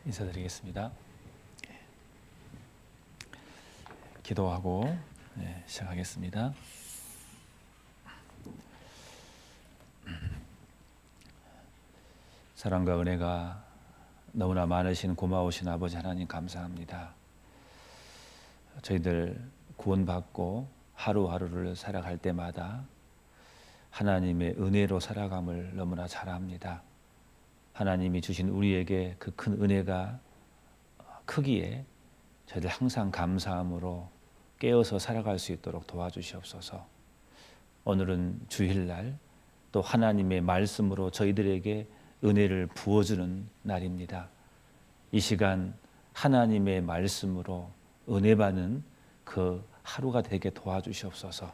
인사드리겠습니다. 기도하고 시작하겠습니다. 사랑과 은혜가 너무나 많으신 고마우신 아버지 하나님 감사합니다. 저희들 구원받고 하루하루를 살아갈 때마다 하나님의 은혜로 살아감을 너무나 잘 압니다. 하나님이 주신 우리에게 그 큰 은혜가 크기에 저희들 항상 감사함으로 깨어서 살아갈 수 있도록 도와주시옵소서. 오늘은 주일날 또 하나님의 말씀으로 저희들에게 은혜를 부어주는 날입니다. 이 시간 하나님의 말씀으로 은혜 받는 그 하루가 되게 도와주시옵소서.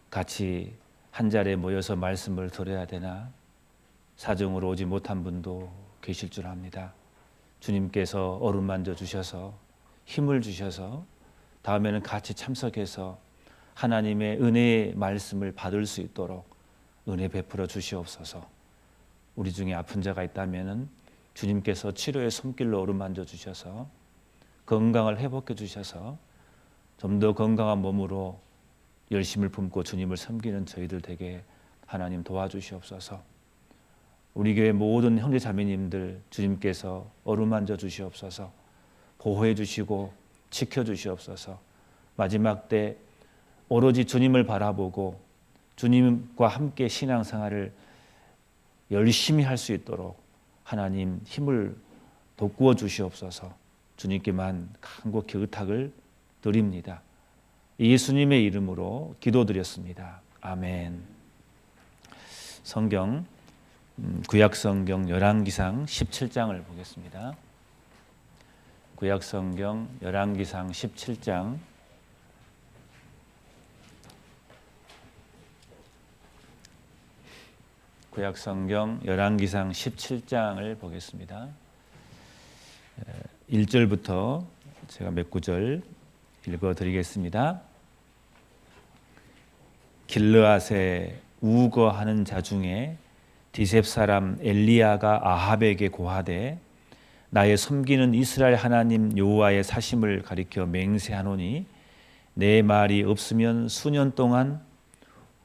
같이 한 자리에 모여서 말씀을 들어야 되나 사정으로 오지 못한 분도 계실 줄 압니다. 주님께서 어루만져 주셔서 힘을 주셔서 다음에는 같이 참석해서 하나님의 은혜의 말씀을 받을 수 있도록 은혜 베풀어 주시옵소서. 우리 중에 아픈 자가 있다면 주님께서 치료의 손길로 어루만져 주셔서 건강을 회복해 주셔서 좀 더 건강한 몸으로 열심을 품고 주님을 섬기는 저희들 되게 하나님 도와주시옵소서. 우리 교회 모든 형제 자매님들 주님께서 어루만져 주시옵소서. 보호해 주시고 지켜 주시옵소서. 마지막 때 오로지 주님을 바라보고 주님과 함께 신앙생활을 열심히 할 수 있도록 하나님 힘을 돋구어 주시옵소서. 주님께만 간곡히 의탁을 드립니다. 예수님의 이름으로 기도드렸습니다. 아멘. 성경 구약성경 열왕기상 17장을 보겠습니다. 구약성경 열왕기상 17장 구약성경 열왕기상 17장을 보겠습니다. 1절부터 제가 몇 구절 읽어드리겠습니다. 길르앗에 우거하는 자 중에 디셉 사람 엘리야가 아합에게 고하되 나의 섬기는 이스라엘 하나님 여호와의 사심을 가리켜 맹세하노니 내 말이 없으면 수년 동안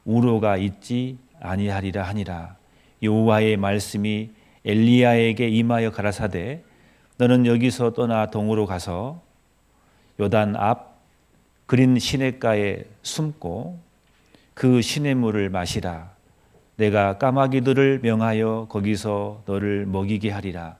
우로가 있지 아니하리라 하니라. 여호와의 말씀이 엘리야에게 임하여 가라사대 너는 여기서 떠나 동으로 가서 요단 앞 그린 시냇가에 숨고 그 시냇물을 마시라. 내가 까마귀들을 명하여 거기서 너를 먹이게 하리라.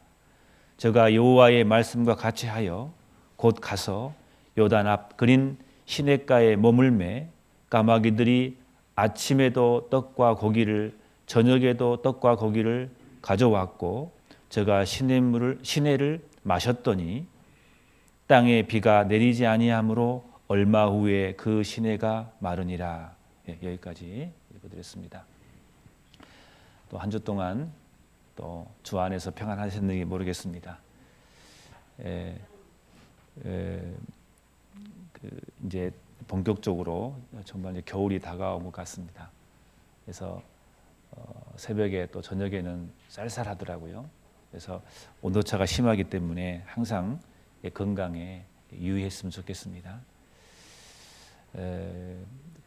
저가 여호와의 말씀과 같이 하여 곧 가서 요단 앞 그린 시냇가에 머물매 까마귀들이 아침에도 떡과 고기를 저녁에도 떡과 고기를 가져왔고 저가 시내를 마셨더니 땅에 비가 내리지 아니하므로 얼마 후에 그 시내가 마르니라. 여기까지 읽어드렸습니다. 또 한 주 동안 또 주 안에서 평안하셨는지 모르겠습니다. 이제 본격적으로 정말 이제 겨울이 다가온 것 같습니다. 그래서 새벽에 또 저녁에는 쌀쌀하더라고요. 그래서 온도차가 심하기 때문에 항상 건강에 유의했으면 좋겠습니다.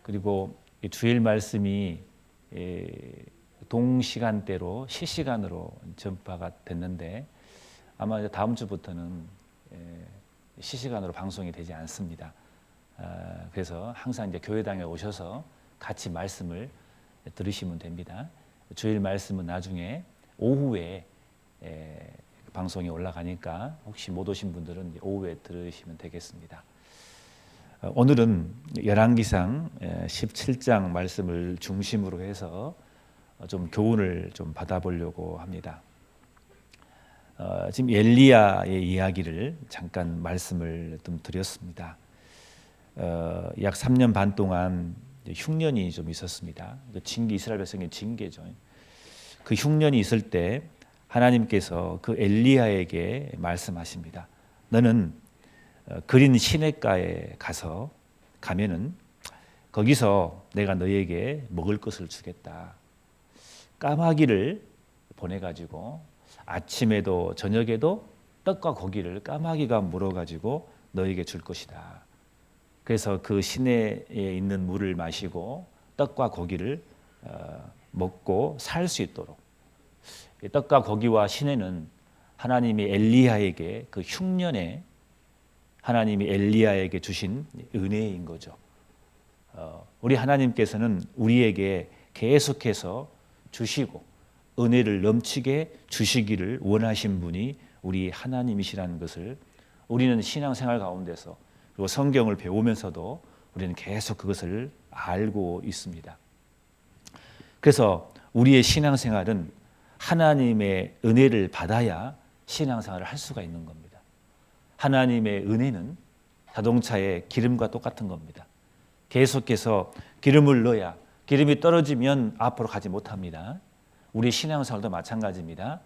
그리고 주일 말씀이 동시간대로 실시간으로 전파가 됐는데 아마 이제 다음 주부터는 실시간으로 방송이 되지 않습니다. 그래서 항상 이제 교회당에 오셔서 같이 말씀을 들으시면 됩니다. 주일 말씀은 나중에 오후에 방송이 올라가니까 혹시 못 오신 분들은 오후에 들으시면 되겠습니다. 오늘은 열왕기상 17장 말씀을 중심으로 해서 좀 교훈을 좀 받아보려고 합니다. 지금 엘리야의 이야기를 잠깐 말씀을 좀 드렸습니다. 약 3년 반 동안 흉년이 좀 있었습니다. 징계, 이스라엘 백성의 징계죠. 그 흉년이 있을 때 하나님께서 그 엘리야에게 말씀하십니다. 너는 그린 시냇가에 가면은 거기서 내가 너에게 먹을 것을 주겠다. 까마귀를 보내가지고 아침에도 저녁에도 떡과 고기를 까마귀가 물어가지고 너에게 줄 것이다. 그래서 그 시내에 있는 물을 마시고 떡과 고기를 먹고 살 수 있도록, 떡과 고기와 시내는 하나님이 엘리야에게 그 흉년에 하나님이 엘리야에게 주신 은혜인 거죠. 우리 하나님께서는 우리에게 계속해서 주시고 은혜를 넘치게 주시기를 원하신 분이 우리 하나님이시라는 것을 우리는 신앙생활 가운데서 그리고 성경을 배우면서도 우리는 계속 그것을 알고 있습니다. 그래서 우리의 신앙생활은 하나님의 은혜를 받아야 신앙생활을 할 수가 있는 겁니다. 하나님의 은혜는 자동차의 기름과 똑같은 겁니다. 계속해서 기름을 넣어야 기름이 떨어지면 앞으로 가지 못합니다. 우리 신앙생활도 마찬가지입니다.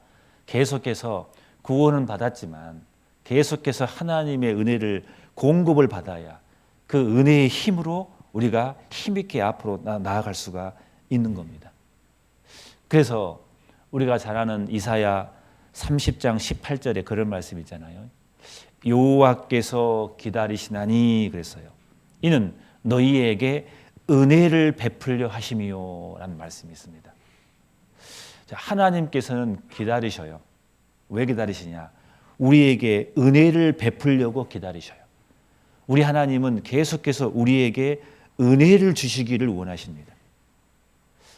계속해서 구원은 받았지만 계속해서 하나님의 은혜를 공급을 받아야 그 은혜의 힘으로 우리가 힘있게 앞으로 나아갈 수가 있는 겁니다. 그래서 우리가 잘 아는 이사야 30장 18절에 그런 말씀이 있잖아요. 여호와께서 기다리시나니 그랬어요. 이는 너희에게 은혜를 베풀려 하심이요 라는 말씀이 있습니다. 하나님께서는 기다리셔요. 왜 기다리시냐? 우리에게 은혜를 베풀려고 기다리셔요. 우리 하나님은 계속해서 우리에게 은혜를 주시기를 원하십니다.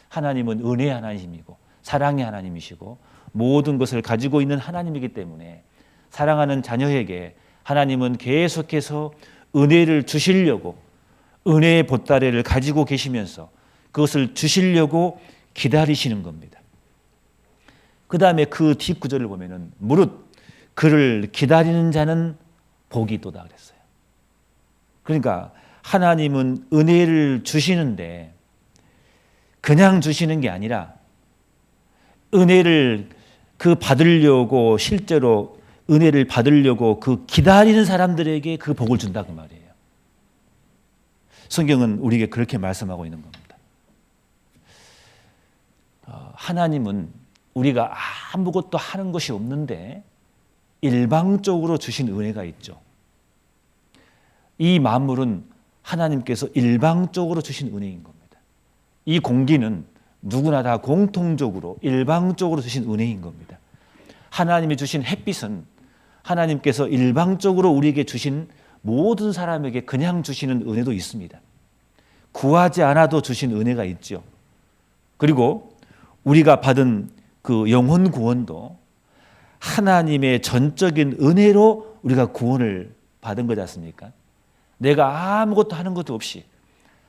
하나님은 은혜의 하나님이고 사랑의 하나님이시고 모든 것을 가지고 있는 하나님이기 때문에 사랑하는 자녀에게 하나님은 계속해서 은혜를 주시려고 은혜의 보따리를 가지고 계시면서 그것을 주시려고 기다리시는 겁니다. 그 다음에 그 뒷구절을 보면은 무릇 그를 기다리는 자는 복이 있도다 그랬어요. 그러니까 하나님은 은혜를 주시는데 그냥 주시는 게 아니라 은혜를 그 받으려고 실제로 은혜를 받으려고 그 기다리는 사람들에게 그 복을 준다 그 말이에요. 성경은 우리에게 그렇게 말씀하고 있는 겁니다. 하나님은 우리가 아무것도 하는 것이 없는데 일방적으로 주신 은혜가 있죠. 이 만물은 하나님께서 일방적으로 주신 은혜인 겁니다. 이 공기는 누구나 다 공통적으로 일방적으로 주신 은혜인 겁니다. 하나님이 주신 햇빛은 하나님께서 일방적으로 우리에게 주신 모든 사람에게 그냥 주시는 은혜도 있습니다. 구하지 않아도 주신 은혜가 있죠. 그리고 우리가 받은 그 영혼 구원도 하나님의 전적인 은혜로 우리가 구원을 받은 거지 않습니까? 내가 아무것도 하는 것도 없이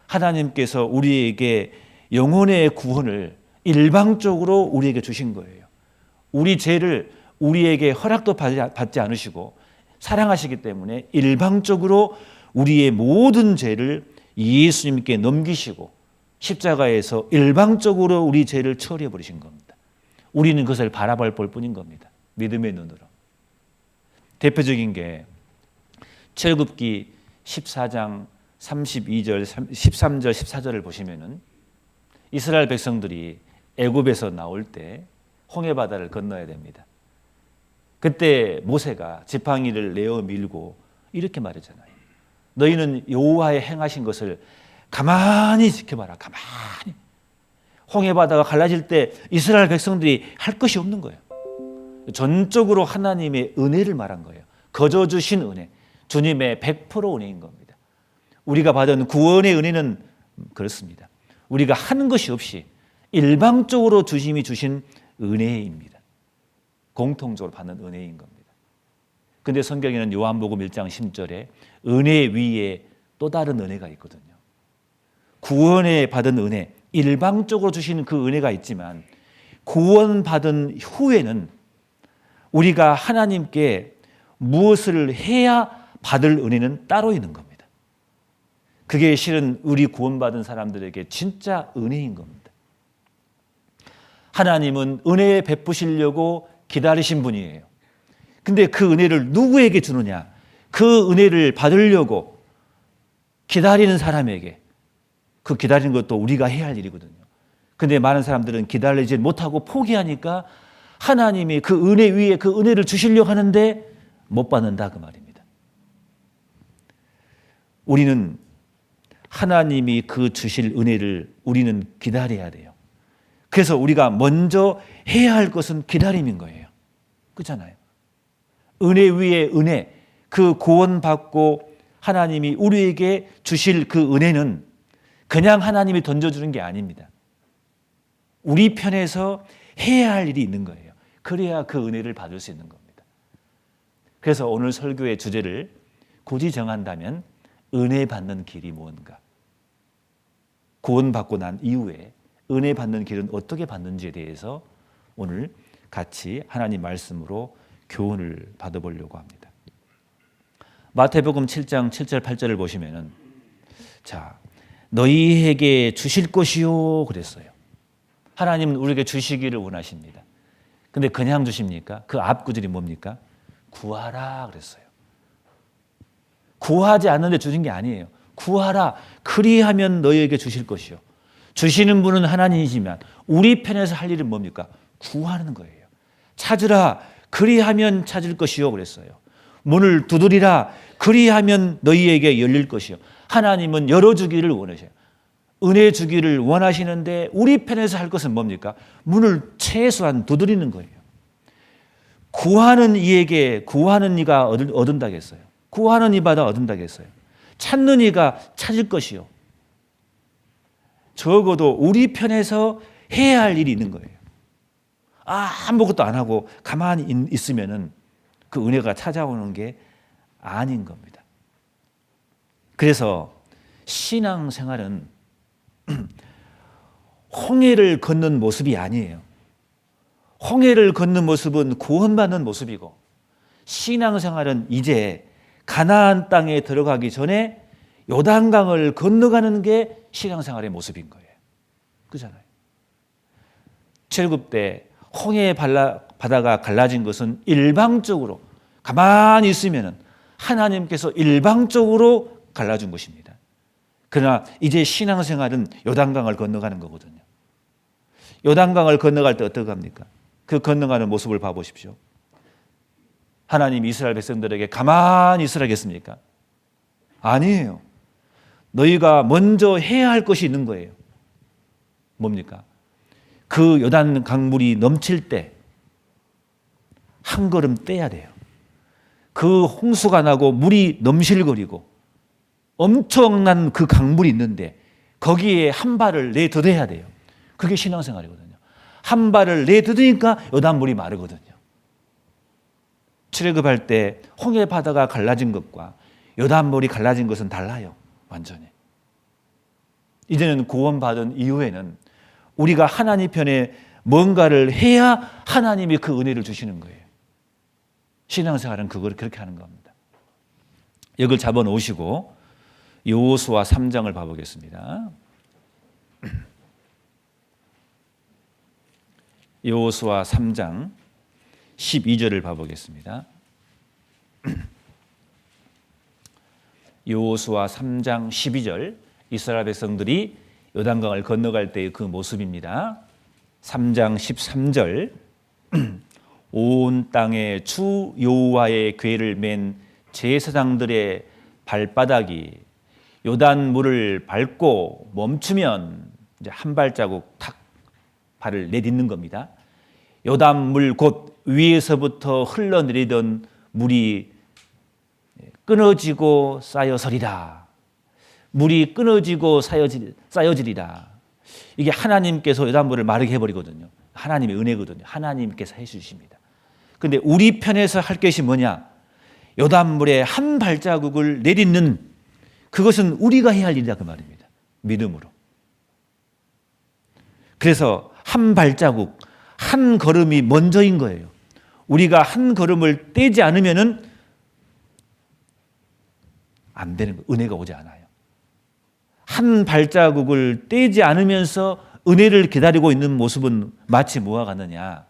하나님께서 우리에게 영혼의 구원을 일방적으로 우리에게 주신 거예요. 우리 죄를 우리에게 허락도 받지 않으시고 사랑하시기 때문에 일방적으로 우리의 모든 죄를 예수님께 넘기시고 십자가에서 일방적으로 우리 죄를 처리해 버리신 겁니다. 우리는 그것을 바라볼 뿐인 겁니다. 믿음의 눈으로. 대표적인 게 출애굽기 14장 32절, 13절, 14절을 보시면은 이스라엘 백성들이 애굽에서 나올 때 홍해 바다를 건너야 됩니다. 그때 모세가 지팡이를 내어 밀고 이렇게 말했잖아요. 너희는 여호와의 행하신 것을 가만히 지켜봐라. 가만히. 홍해 바다가 갈라질 때 이스라엘 백성들이 할 것이 없는 거예요. 전적으로 하나님의 은혜를 말한 거예요. 거저 주신 은혜. 주님의 100% 은혜인 겁니다. 우리가 받은 구원의 은혜는 그렇습니다. 우리가 하는 것이 없이 일방적으로 주님이 주신 은혜입니다. 공통적으로 받는 은혜인 겁니다. 그런데 성경에는 요한복음 1장 10절에 은혜 위에 또 다른 은혜가 있거든요. 구원에 받은 은혜, 일방적으로 주시는 그 은혜가 있지만 구원받은 후에는 우리가 하나님께 무엇을 해야 받을 은혜는 따로 있는 겁니다. 그게 실은 우리 구원받은 사람들에게 진짜 은혜인 겁니다. 하나님은 은혜 베푸시려고 기다리신 분이에요. 근데 그 은혜를 누구에게 주느냐? 그 은혜를 받으려고 기다리는 사람에게. 그 기다리는 것도 우리가 해야 할 일이거든요. 근데 많은 사람들은 기다리지 못하고 포기하니까 하나님이 그 은혜 위에 그 은혜를 주시려고 하는데 못 받는다 그 말입니다. 우리는 하나님이 그 주실 은혜를 우리는 기다려야 돼요. 그래서 우리가 먼저 해야 할 것은 기다림인 거예요. 그렇잖아요. 은혜 위에 은혜, 그 구원받고 하나님이 우리에게 주실 그 은혜는 그냥 하나님이 던져주는 게 아닙니다. 우리 편에서 해야 할 일이 있는 거예요. 그래야 그 은혜를 받을 수 있는 겁니다. 그래서 오늘 설교의 주제를 굳이 정한다면 은혜 받는 길이 무언가, 구원받고 난 이후에 은혜 받는 길은 어떻게 받는지에 대해서 오늘 같이 하나님 말씀으로 교훈을 받아보려고 합니다. 마태복음 7장 7절 8절을 보시면은 자, 너희에게 주실 것이요 그랬어요. 하나님은 우리에게 주시기를 원하십니다. 근데 그냥 주십니까? 그 앞 구절이 뭡니까? 구하라 그랬어요. 구하지 않는데 주신 게 아니에요. 구하라. 그리하면 너희에게 주실 것이요. 주시는 분은 하나님이지만 우리 편에서 할 일은 뭡니까? 구하는 거예요. 찾으라. 그리하면 찾을 것이요 그랬어요. 문을 두드리라. 그리하면 너희에게 열릴 것이요. 하나님은 열어주기를 원하셔요. 은혜 주기를 원하시는데 우리 편에서 할 것은 뭡니까? 문을 최소한 두드리는 거예요. 구하는 이에게 구하는 이가 얻은다겠어요. 구하는 이마다 얻은다겠어요. 찾는 이가 찾을 것이요. 적어도 우리 편에서 해야 할 일이 있는 거예요. 아무것도 안 하고 가만히 있으면은 그 은혜가 찾아오는 게 아닌 겁니다. 그래서 신앙생활은 홍해를 걷는 모습이 아니에요. 홍해를 걷는 모습은 구원받는 모습이고 신앙생활은 이제 가나안 땅에 들어가기 전에 요단강을 건너가는 게 신앙생활의 모습인 거예요. 그렇잖아요. 출애굽 때 홍해 바다가 갈라진 것은 일방적으로 가만히 있으면 하나님께서 일방적으로 갈라준 것입니다. 그러나 이제 신앙생활은 요단강을 건너가는 거거든요. 요단강을 건너갈 때 어떻게 합니까? 그 건너가는 모습을 봐보십시오. 하나님 이스라엘 백성들에게 가만히 있으라겠습니까? 아니에요. 너희가 먼저 해야 할 것이 있는 거예요. 뭡니까? 그 요단 강물이 넘칠 때 한 걸음 떼야 돼요. 그 홍수가 나고 물이 넘실거리고 엄청난 그 강물이 있는데 거기에 한 발을 내딛어야 돼요. 그게 신앙생활이거든요. 한 발을 내딛으니까 요단물이 마르거든요. 출애굽할 때 홍해 바다가 갈라진 것과 요단물이 갈라진 것은 달라요. 완전히. 이제는 구원받은 이후에는 우리가 하나님 편에 뭔가를 해야 하나님이 그 은혜를 주시는 거예요. 신앙생활은 그걸 그렇게 하는 겁니다. 여기를 잡아놓으시고 여호수아 3장을 봐보겠습니다. 여호수아 3장 12절을 봐보겠습니다. 여호수아 3장 12절 이스라엘 백성들이 요단강을 건너갈 때의 그 모습입니다. 3장 13절 온 땅에 주 여호와의 궤를 맨 제사장들의 발바닥이 요단물을 밟고 멈추면 이제 한 발자국 탁 발을 내딛는 겁니다. 요단물 곧 위에서부터 흘러내리던 물이 끊어지고 쌓여서리라. 물이 끊어지고 쌓여지리라. 이게 하나님께서 요단물을 마르게 해버리거든요. 하나님의 은혜거든요. 하나님께서 해주십니다. 그런데 우리 편에서 할 것이 뭐냐? 요단물에 한 발자국을 내딛는 그것은 우리가 해야 할 일이다 그 말입니다. 믿음으로. 그래서 한 발자국, 한 걸음이 먼저인 거예요. 우리가 한 걸음을 떼지 않으면은 안 되는 거예요. 은혜가 오지 않아요. 한 발자국을 떼지 않으면서 은혜를 기다리고 있는 모습은 마치 뭐와 같느냐?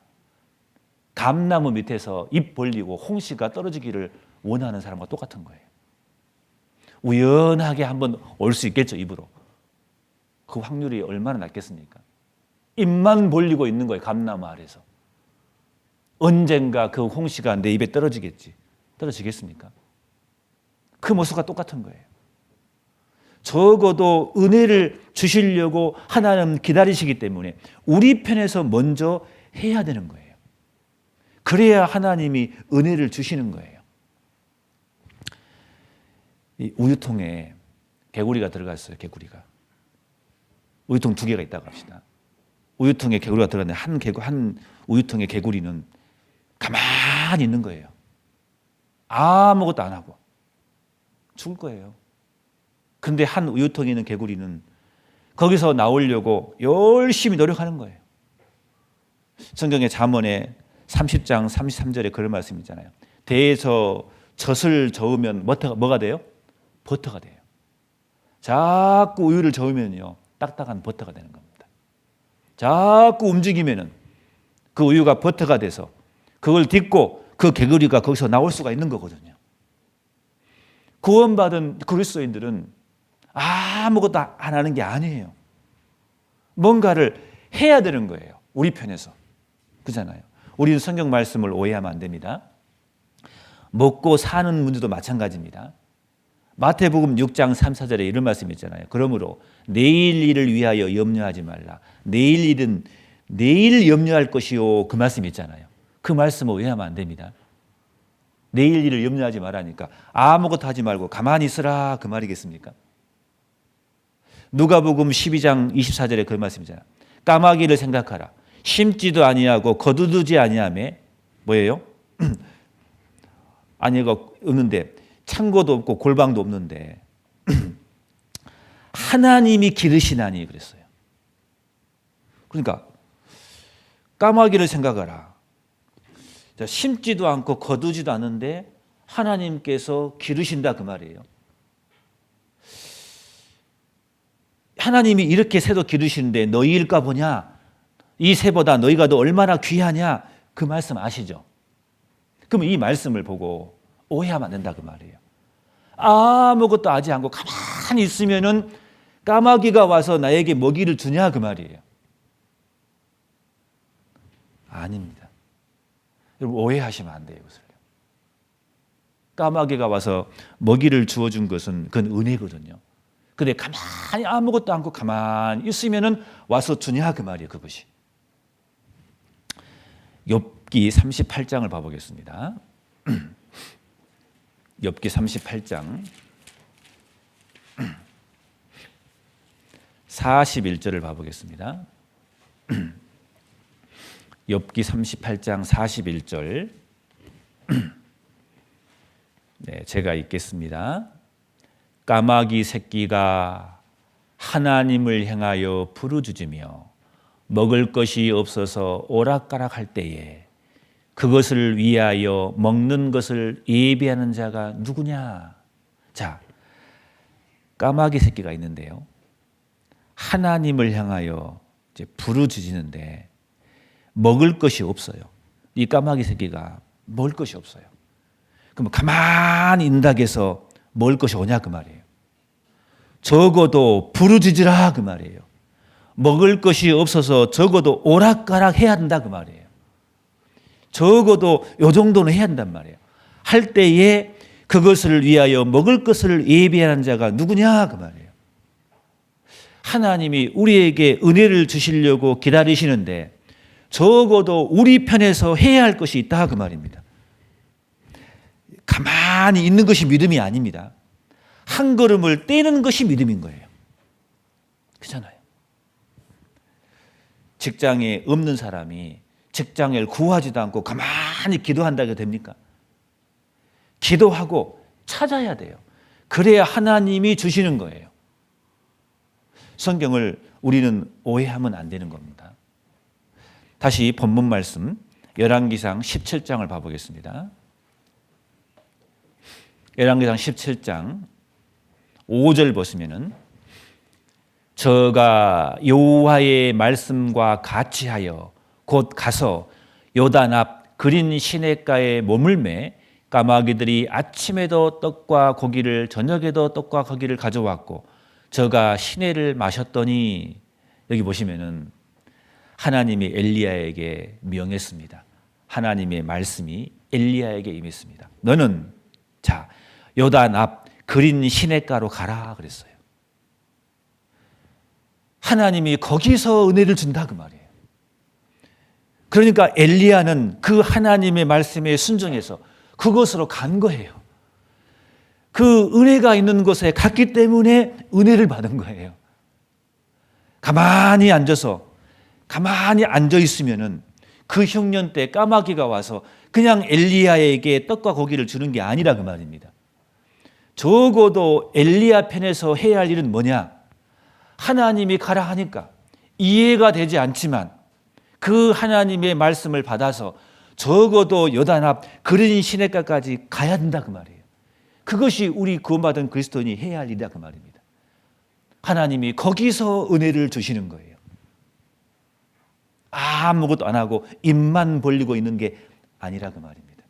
감나무 밑에서 입 벌리고 홍시가 떨어지기를 원하는 사람과 똑같은 거예요. 우연하게 한번 올 수 있겠죠, 입으로. 그 확률이 얼마나 낮겠습니까? 입만 벌리고 있는 거예요, 감나무 아래서. 언젠가 그 홍시가 내 입에 떨어지겠지. 떨어지겠습니까? 그 모습과 똑같은 거예요. 적어도 은혜를 주시려고 하나님 기다리시기 때문에 우리 편에서 먼저 해야 되는 거예요. 그래야 하나님이 은혜를 주시는 거예요. 이 우유통에 개구리가 들어가 있어요. 개구리가. 우유통 2개가 있다고 합시다. 우유통에 개구리가 들어갔는데 한 우유통의 개구리는 가만히 있는 거예요. 아무것도 안 하고 죽을 거예요. 근데 한 우유통에 있는 개구리는 거기서 나오려고 열심히 노력하는 거예요. 성경의 잠언에 30장 33절에 그런 말씀이 있잖아요. 대에서 젖을 저으면 뭐가 돼요? 버터가 돼요. 자꾸 우유를 저으면요 딱딱한 버터가 되는 겁니다. 자꾸 움직이면은 그 우유가 버터가 돼서 그걸 딛고 그 개구리가 거기서 나올 수가 있는 거거든요. 구원받은 그리스도인들은 아무것도 안 하는 게 아니에요. 뭔가를 해야 되는 거예요. 우리 편에서. 그렇잖아요. 우리는 성경 말씀을 오해하면 안 됩니다. 먹고 사는 문제도 마찬가지입니다. 마태복음 6장 3, 4절에 이런 말씀이 있잖아요. 그러므로 내일 일을 위하여 염려하지 말라. 내일 일은 내일 염려할 것이요. 그 말씀이 있잖아요. 그 말씀을 오해하면 안 됩니다. 내일 일을 염려하지 말라니까 아무것도 하지 말고 가만히 있으라 그 말이겠습니까? 누가복음 12장 24절에 그 말씀이잖아요. 까마귀를 생각하라. 심지도 아니하고 거두두지 아니하며 뭐예요? 아니가 없는데 창고도 없고 골방도 없는데 하나님이 기르시나니 그랬어요. 그러니까 까마귀를 생각하라. 심지도 않고 거두지도 않는데 하나님께서 기르신다 그 말이에요. 하나님이 이렇게 새도 기르시는데 너희일까 보냐? 이 새보다 너희가 더 얼마나 귀하냐? 그 말씀 아시죠? 그럼 이 말씀을 보고 오해하면 안 된다 그 말이에요. 아무것도 하지 않고 가만히 있으면은 까마귀가 와서 나에게 먹이를 주냐 그 말이에요. 아닙니다. 여러분 오해하시면 안 돼요. 이것을. 까마귀가 와서 먹이를 주어준 것은 그건 은혜거든요. 근데 가만히 아무것도 않고 가만히 있으면은 와서 주냐 그 말이에요. 그것이. 욥기 38장을 봐보겠습니다. 욥기 38장 41절을 봐보겠습니다. 욥기 38장 41절 네, 제가 읽겠습니다. 까마귀 새끼가 하나님을 향하여 부르짖으며 먹을 것이 없어서 오락가락할 때에 그것을 위하여 먹는 것을 예비하는 자가 누구냐? 자, 까마귀 새끼가 있는데요. 하나님을 향하여 이제 부르짖는데 먹을 것이 없어요. 이 까마귀 새끼가 먹을 것이 없어요. 그럼 가만히 있는다고 해서 먹을 것이 오냐 그 말이에요. 적어도 부르짖으라 그 말이에요. 먹을 것이 없어서 적어도 오락가락 해야 한다 그 말이에요. 적어도 요 정도는 해야 한단 말이에요. 할 때에 그것을 위하여 먹을 것을 예비하는 자가 누구냐 그 말이에요. 하나님이 우리에게 은혜를 주시려고 기다리시는데 적어도 우리 편에서 해야 할 것이 있다 그 말입니다. 가만히 있는 것이 믿음이 아닙니다. 한 걸음을 떼는 것이 믿음인 거예요. 그렇잖아요. 직장에 없는 사람이 직장을 구하지도 않고 가만히 기도한다고 됩니까? 기도하고 찾아야 돼요. 그래야 하나님이 주시는 거예요. 성경을 우리는 오해하면 안 되는 겁니다. 다시 본문 말씀 열왕기상 17장을 봐보겠습니다. 열왕기상 17장 5절 보시면은 저가 여호와의 말씀과 같이 하여 곧 가서 요단 앞 그린 시냇가에 머물매 까마귀들이 아침에도 떡과 고기를 저녁에도 떡과 고기를 가져왔고 저가 시내를 마셨더니 여기 보시면은 하나님이 엘리야에게 명했습니다. 하나님의 말씀이 엘리야에게 임했습니다. 너는 요단 앞 그린 시냇가로 가라 그랬어요. 하나님이 거기서 은혜를 준다 그 말이에요. 그러니까 엘리야는 그 하나님의 말씀에 순종해서 그곳으로 간 거예요. 그 은혜가 있는 곳에 갔기 때문에 은혜를 받은 거예요. 가만히 앉아 있으면은 그 흉년 때 까마귀가 와서 그냥 엘리야에게 떡과 고기를 주는 게 아니라 그 말입니다. 적어도 엘리야 편에서 해야 할 일은 뭐냐? 하나님이 가라 하니까 이해가 되지 않지만 그 하나님의 말씀을 받아서 적어도 요단 앞 그린 시냇가까지 가야 된다 그 말이에요. 그것이 우리 구원받은 그리스도인이 해야 할 일이다 그 말입니다. 하나님이 거기서 은혜를 주시는 거예요. 아무것도 안 하고 입만 벌리고 있는 게 아니라 그 말입니다.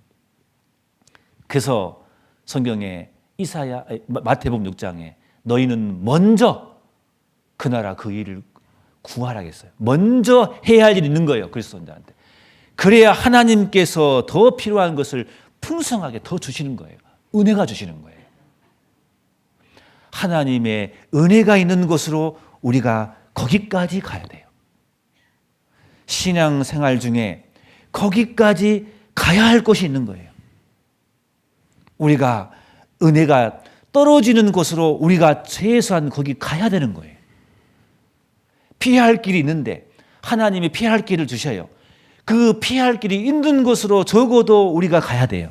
그래서 성경에 마태복음 6장에 너희는 먼저 그 나라 그 일을 구하라 했어요. 먼저 해야 할 일이 있는 거예요. 그리스도인들한테. 그래야 하나님께서 더 필요한 것을 풍성하게 더 주시는 거예요. 은혜가 주시는 거예요. 하나님의 은혜가 있는 곳으로 우리가 거기까지 가야 돼요. 신앙생활 중에 거기까지 가야 할 곳이 있는 거예요. 우리가 은혜가 떨어지는 곳으로 우리가 최소한 거기 가야 되는 거예요. 피해야 할 길이 있는데 하나님이 피해야 할 길을 주셔요. 그 피해야 할 길이 있는 곳으로 적어도 우리가 가야 돼요.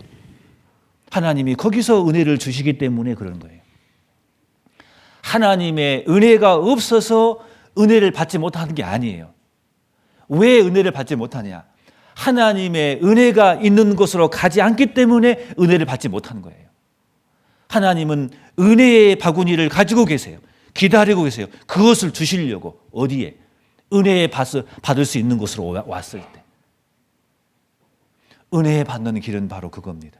하나님이 거기서 은혜를 주시기 때문에 그런 거예요. 하나님의 은혜가 없어서 은혜를 받지 못하는 게 아니에요. 왜 은혜를 받지 못하냐? 하나님의 은혜가 있는 곳으로 가지 않기 때문에 은혜를 받지 못하는 거예요. 하나님은 은혜의 바구니를 가지고 계세요. 기다리고 계세요. 그것을 주시려고. 어디에? 은혜에 받을 수 있는 곳으로 왔을 때. 은혜에 받는 길은 바로 그겁니다.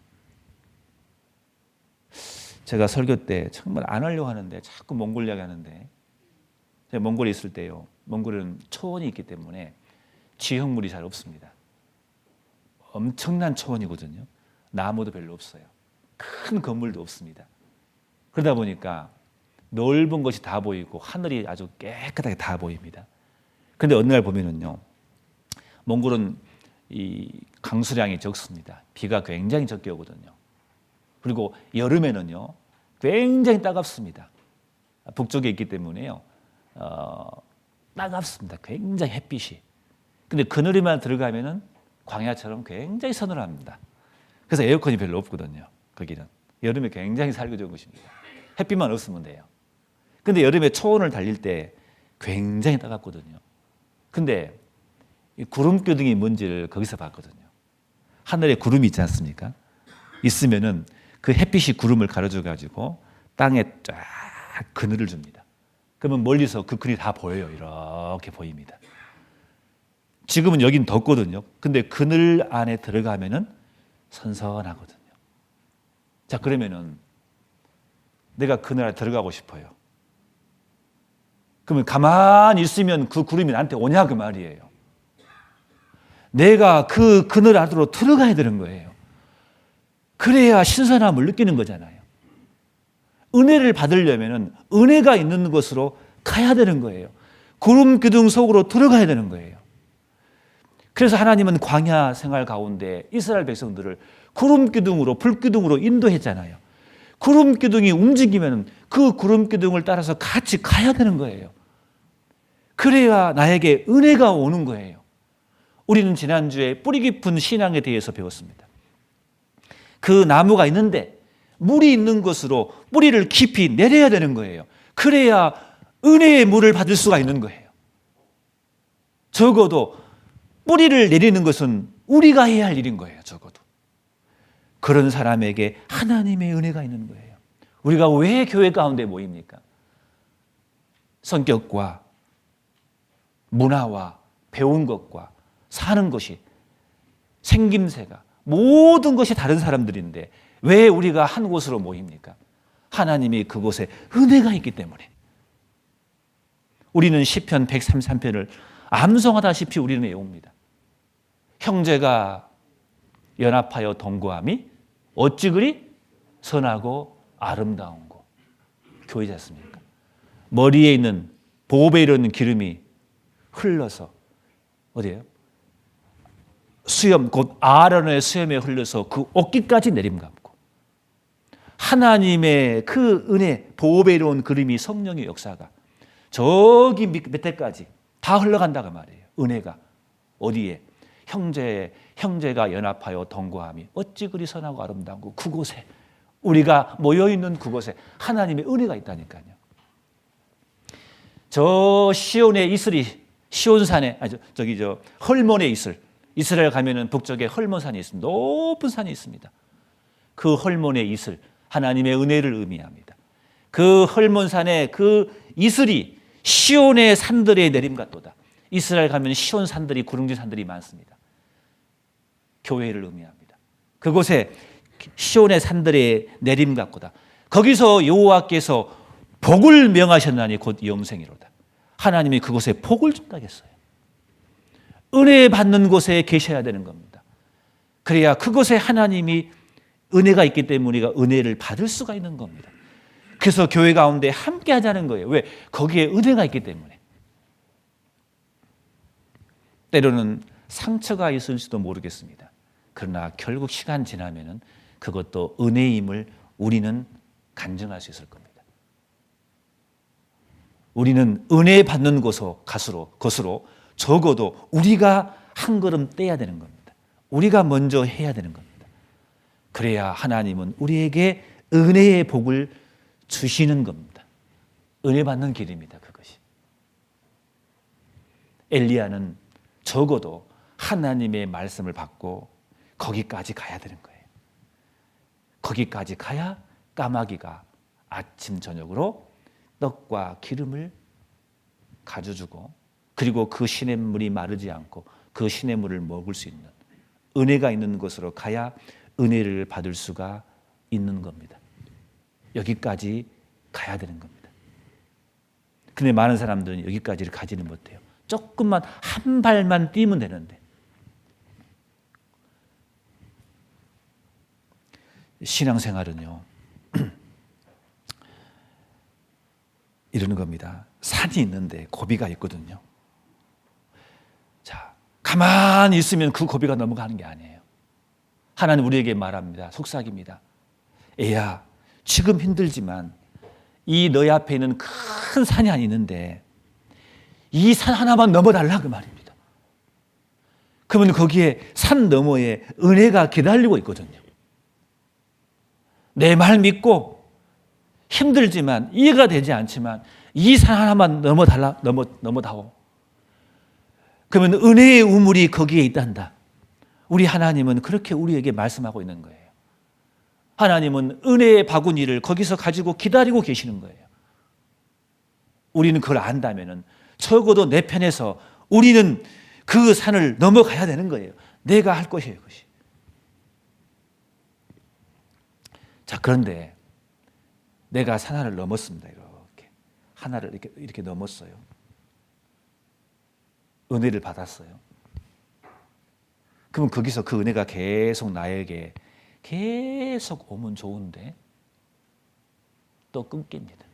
제가 설교 때 정말 안 하려고 하는데 자꾸 몽골 이야기 하는데, 제가 몽골에 있을 때요, 몽골은 초원이 있기 때문에 지형물이 잘 없습니다. 엄청난 초원이거든요. 나무도 별로 없어요. 큰 건물도 없습니다. 그러다 보니까 넓은 것이 다 보이고 하늘이 아주 깨끗하게 다 보입니다. 그런데 어느 날 보면은요, 몽골은 이 강수량이 적습니다. 비가 굉장히 적게 오거든요. 그리고 여름에는요, 굉장히 따갑습니다. 북쪽에 있기 때문에요, 따갑습니다. 굉장히 햇빛이. 근데 그늘에만 들어가면은 광야처럼 굉장히 서늘합니다. 그래서 에어컨이 별로 없거든요. 거기는 여름에 굉장히 살기 좋은 곳입니다. 햇빛만 없으면 돼요. 근데 여름에 초원을 달릴 때 굉장히 따갑거든요. 근데 이 구름기둥이 뭔지를 거기서 봤거든요. 하늘에 구름이 있지 않습니까? 있으면은 그 햇빛이 구름을 가려줘 가지고 땅에 쫙 그늘을 줍니다. 그러면 멀리서 그 그늘이 다 보여요. 이렇게 보입니다. 지금은 여긴 덥거든요. 근데 그늘 안에 들어가면은 선선하거든요. 자, 그러면은 내가 그늘 안에 들어가고 싶어요. 그러면 가만히 있으면 그 구름이 나한테 오냐 그 말이에요. 내가 그 그늘 안으로 들어가야 되는 거예요. 그래야 신선함을 느끼는 거잖아요. 은혜를 받으려면은 은혜가 있는 곳으로 가야 되는 거예요. 구름 기둥 속으로 들어가야 되는 거예요. 그래서 하나님은 광야 생활 가운데 이스라엘 백성들을 구름 기둥으로, 불 기둥으로 인도했잖아요. 구름 기둥이 움직이면 그 구름 기둥을 따라서 같이 가야 되는 거예요. 그래야 나에게 은혜가 오는 거예요. 우리는 지난주에 뿌리 깊은 신앙에 대해서 배웠습니다. 그 나무가 있는데 물이 있는 곳으로 뿌리를 깊이 내려야 되는 거예요. 그래야 은혜의 물을 받을 수가 있는 거예요. 적어도 뿌리를 내리는 것은 우리가 해야 할 일인 거예요. 적어도. 그런 사람에게 하나님의 은혜가 있는 거예요. 우리가 왜 교회 가운데 모입니까? 성격과 문화와 배운 것과 사는 것이, 생김새가, 모든 것이 다른 사람들인데 왜 우리가 한 곳으로 모입니까? 하나님이 그곳에 은혜가 있기 때문에. 우리는 시편 133편을 암송하다시피 우리는 외웁니다. 형제가 연합하여 동거함이 어찌 그리 선하고 아름다운 고. 교회지 않습니까? 머리에 있는 보배에 있는 기름이 흘러서 어디예요? 수염, 곧 아론의 수염에 흘러서 그 어깨까지 내림감고 하나님의 그 은혜, 보배로운 그림이 성령의 역사가 저기 밑에까지 다 흘러간다고 말이에요. 은혜가 어디에? 형제가 연합하여 동거함이 어찌 그리 선하고 아름다운 고. 그곳에 우리가 모여있는 그곳에 하나님의 은혜가 있다니까요. 저 시온의 이슬이 시온산에 헐몬의 이슬, 이스라엘 가면은 북쪽에 헐몬산이 있습니다. 높은 산이 있습니다. 그 헐몬의 이슬, 하나님의 은혜를 의미합니다. 그 헐몬산의 그 이슬이 시온의 산들의 내림 같도다. 이스라엘 가면 시온 산들이 구릉진 산들이 많습니다. 교회를 의미합니다. 그곳에 시온의 산들의 내림 같고다. 거기서 여호와께서 복을 명하셨나니 곧 영생이로다. 하나님이 그곳에 복을 준다겠어요. 은혜 받는 곳에 계셔야 되는 겁니다. 그래야 그곳에 하나님이 은혜가 있기 때문에 우리가 은혜를 받을 수가 있는 겁니다. 그래서 교회 가운데 함께 하자는 거예요. 왜? 거기에 은혜가 있기 때문에. 때로는 상처가 있을지도 모르겠습니다. 그러나 결국 시간 지나면은 그것도 은혜임을 우리는 간증할 수 있을 겁니다. 우리는 은혜 받는 것으로 적어도 우리가 한 걸음 떼야 되는 겁니다. 우리가 먼저 해야 되는 겁니다. 그래야 하나님은 우리에게 은혜의 복을 주시는 겁니다. 은혜 받는 길입니다. 그것이. 엘리야는 적어도 하나님의 말씀을 받고 거기까지 가야 되는 거예요. 거기까지 가야 까마귀가 아침 저녁으로 떡과 기름을 가져주고 그리고 그 시냇물이 마르지 않고 그 시냇물을 먹을 수 있는 은혜가 있는 곳으로 가야 은혜를 받을 수가 있는 겁니다. 여기까지 가야 되는 겁니다. 근데 많은 사람들은 여기까지를 가지는 못해요. 조금만 한 발만 뛰면 되는데 신앙생활은요 이러는 겁니다. 산이 있는데 고비가 있거든요. 자, 가만히 있으면 그 고비가 넘어가는 게 아니에요. 하나님 우리에게 말합니다. 속삭입니다. 애야, 지금 힘들지만 이 너희 앞에 있는 큰 산이 하나 있는데 이 산 하나만 넘어달라 그 말입니다. 그러면 거기에 산 너머에 은혜가 기다리고 있거든요. 내 말 믿고 힘들지만 이해가 되지 않지만 이 산 하나만 넘어다오. 그러면 은혜의 우물이 거기에 있단다. 우리 하나님은 그렇게 우리에게 말씀하고 있는 거예요. 하나님은 은혜의 바구니를 거기서 가지고 기다리고 계시는 거예요. 우리는 그걸 안다면은 적어도 내 편에서 우리는 그 산을 넘어가야 되는 거예요. 내가 할 것이에요, 그것이. 자, 그런데 내가 산 하나를 넘었습니다. 이렇게 하나를 이렇게 넘었어요. 은혜를 받았어요. 그러면 거기서 그 은혜가 계속 나에게 계속 오면 좋은데 또 끊깁니다.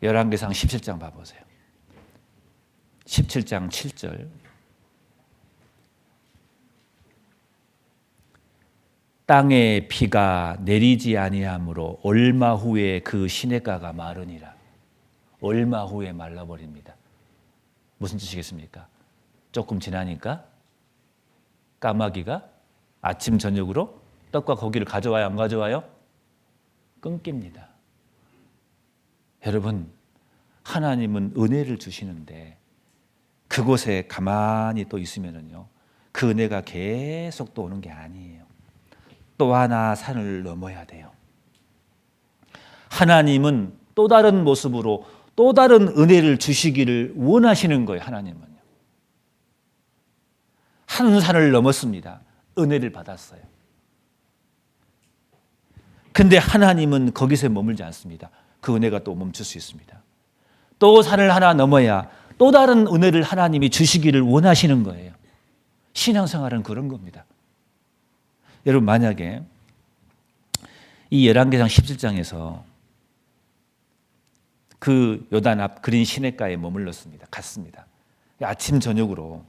열왕기상 17장 봐보세요. 17장 7절. 땅에 비가 내리지 아니하므로 얼마 후에 그 시냇가가 마르니라. 얼마 후에 말라버립니다. 무슨 뜻이겠습니까? 조금 지나니까 까마귀가 아침 저녁으로 떡과 고기를 가져와요, 안 가져와요? 끊깁니다. 여러분, 하나님은 은혜를 주시는데 그곳에 가만히 또 있으면은요, 그 은혜가 계속 또 오는 게 아니에요. 또 하나 산을 넘어야 돼요. 하나님은 또 다른 모습으로 또 다른 은혜를 주시기를 원하시는 거예요. 하나님은요. 한 산을 넘었습니다. 은혜를 받았어요. 근데 하나님은 거기서 머물지 않습니다. 그 은혜가 또 멈출 수 있습니다. 또 산을 하나 넘어야 또 다른 은혜를 하나님이 주시기를 원하시는 거예요. 신앙생활은 그런 겁니다. 여러분 만약에 이 열왕기상 17장에서 그 요단 앞 그린 시냇가에 머물렀습니다. 갔습니다. 아침 저녁으로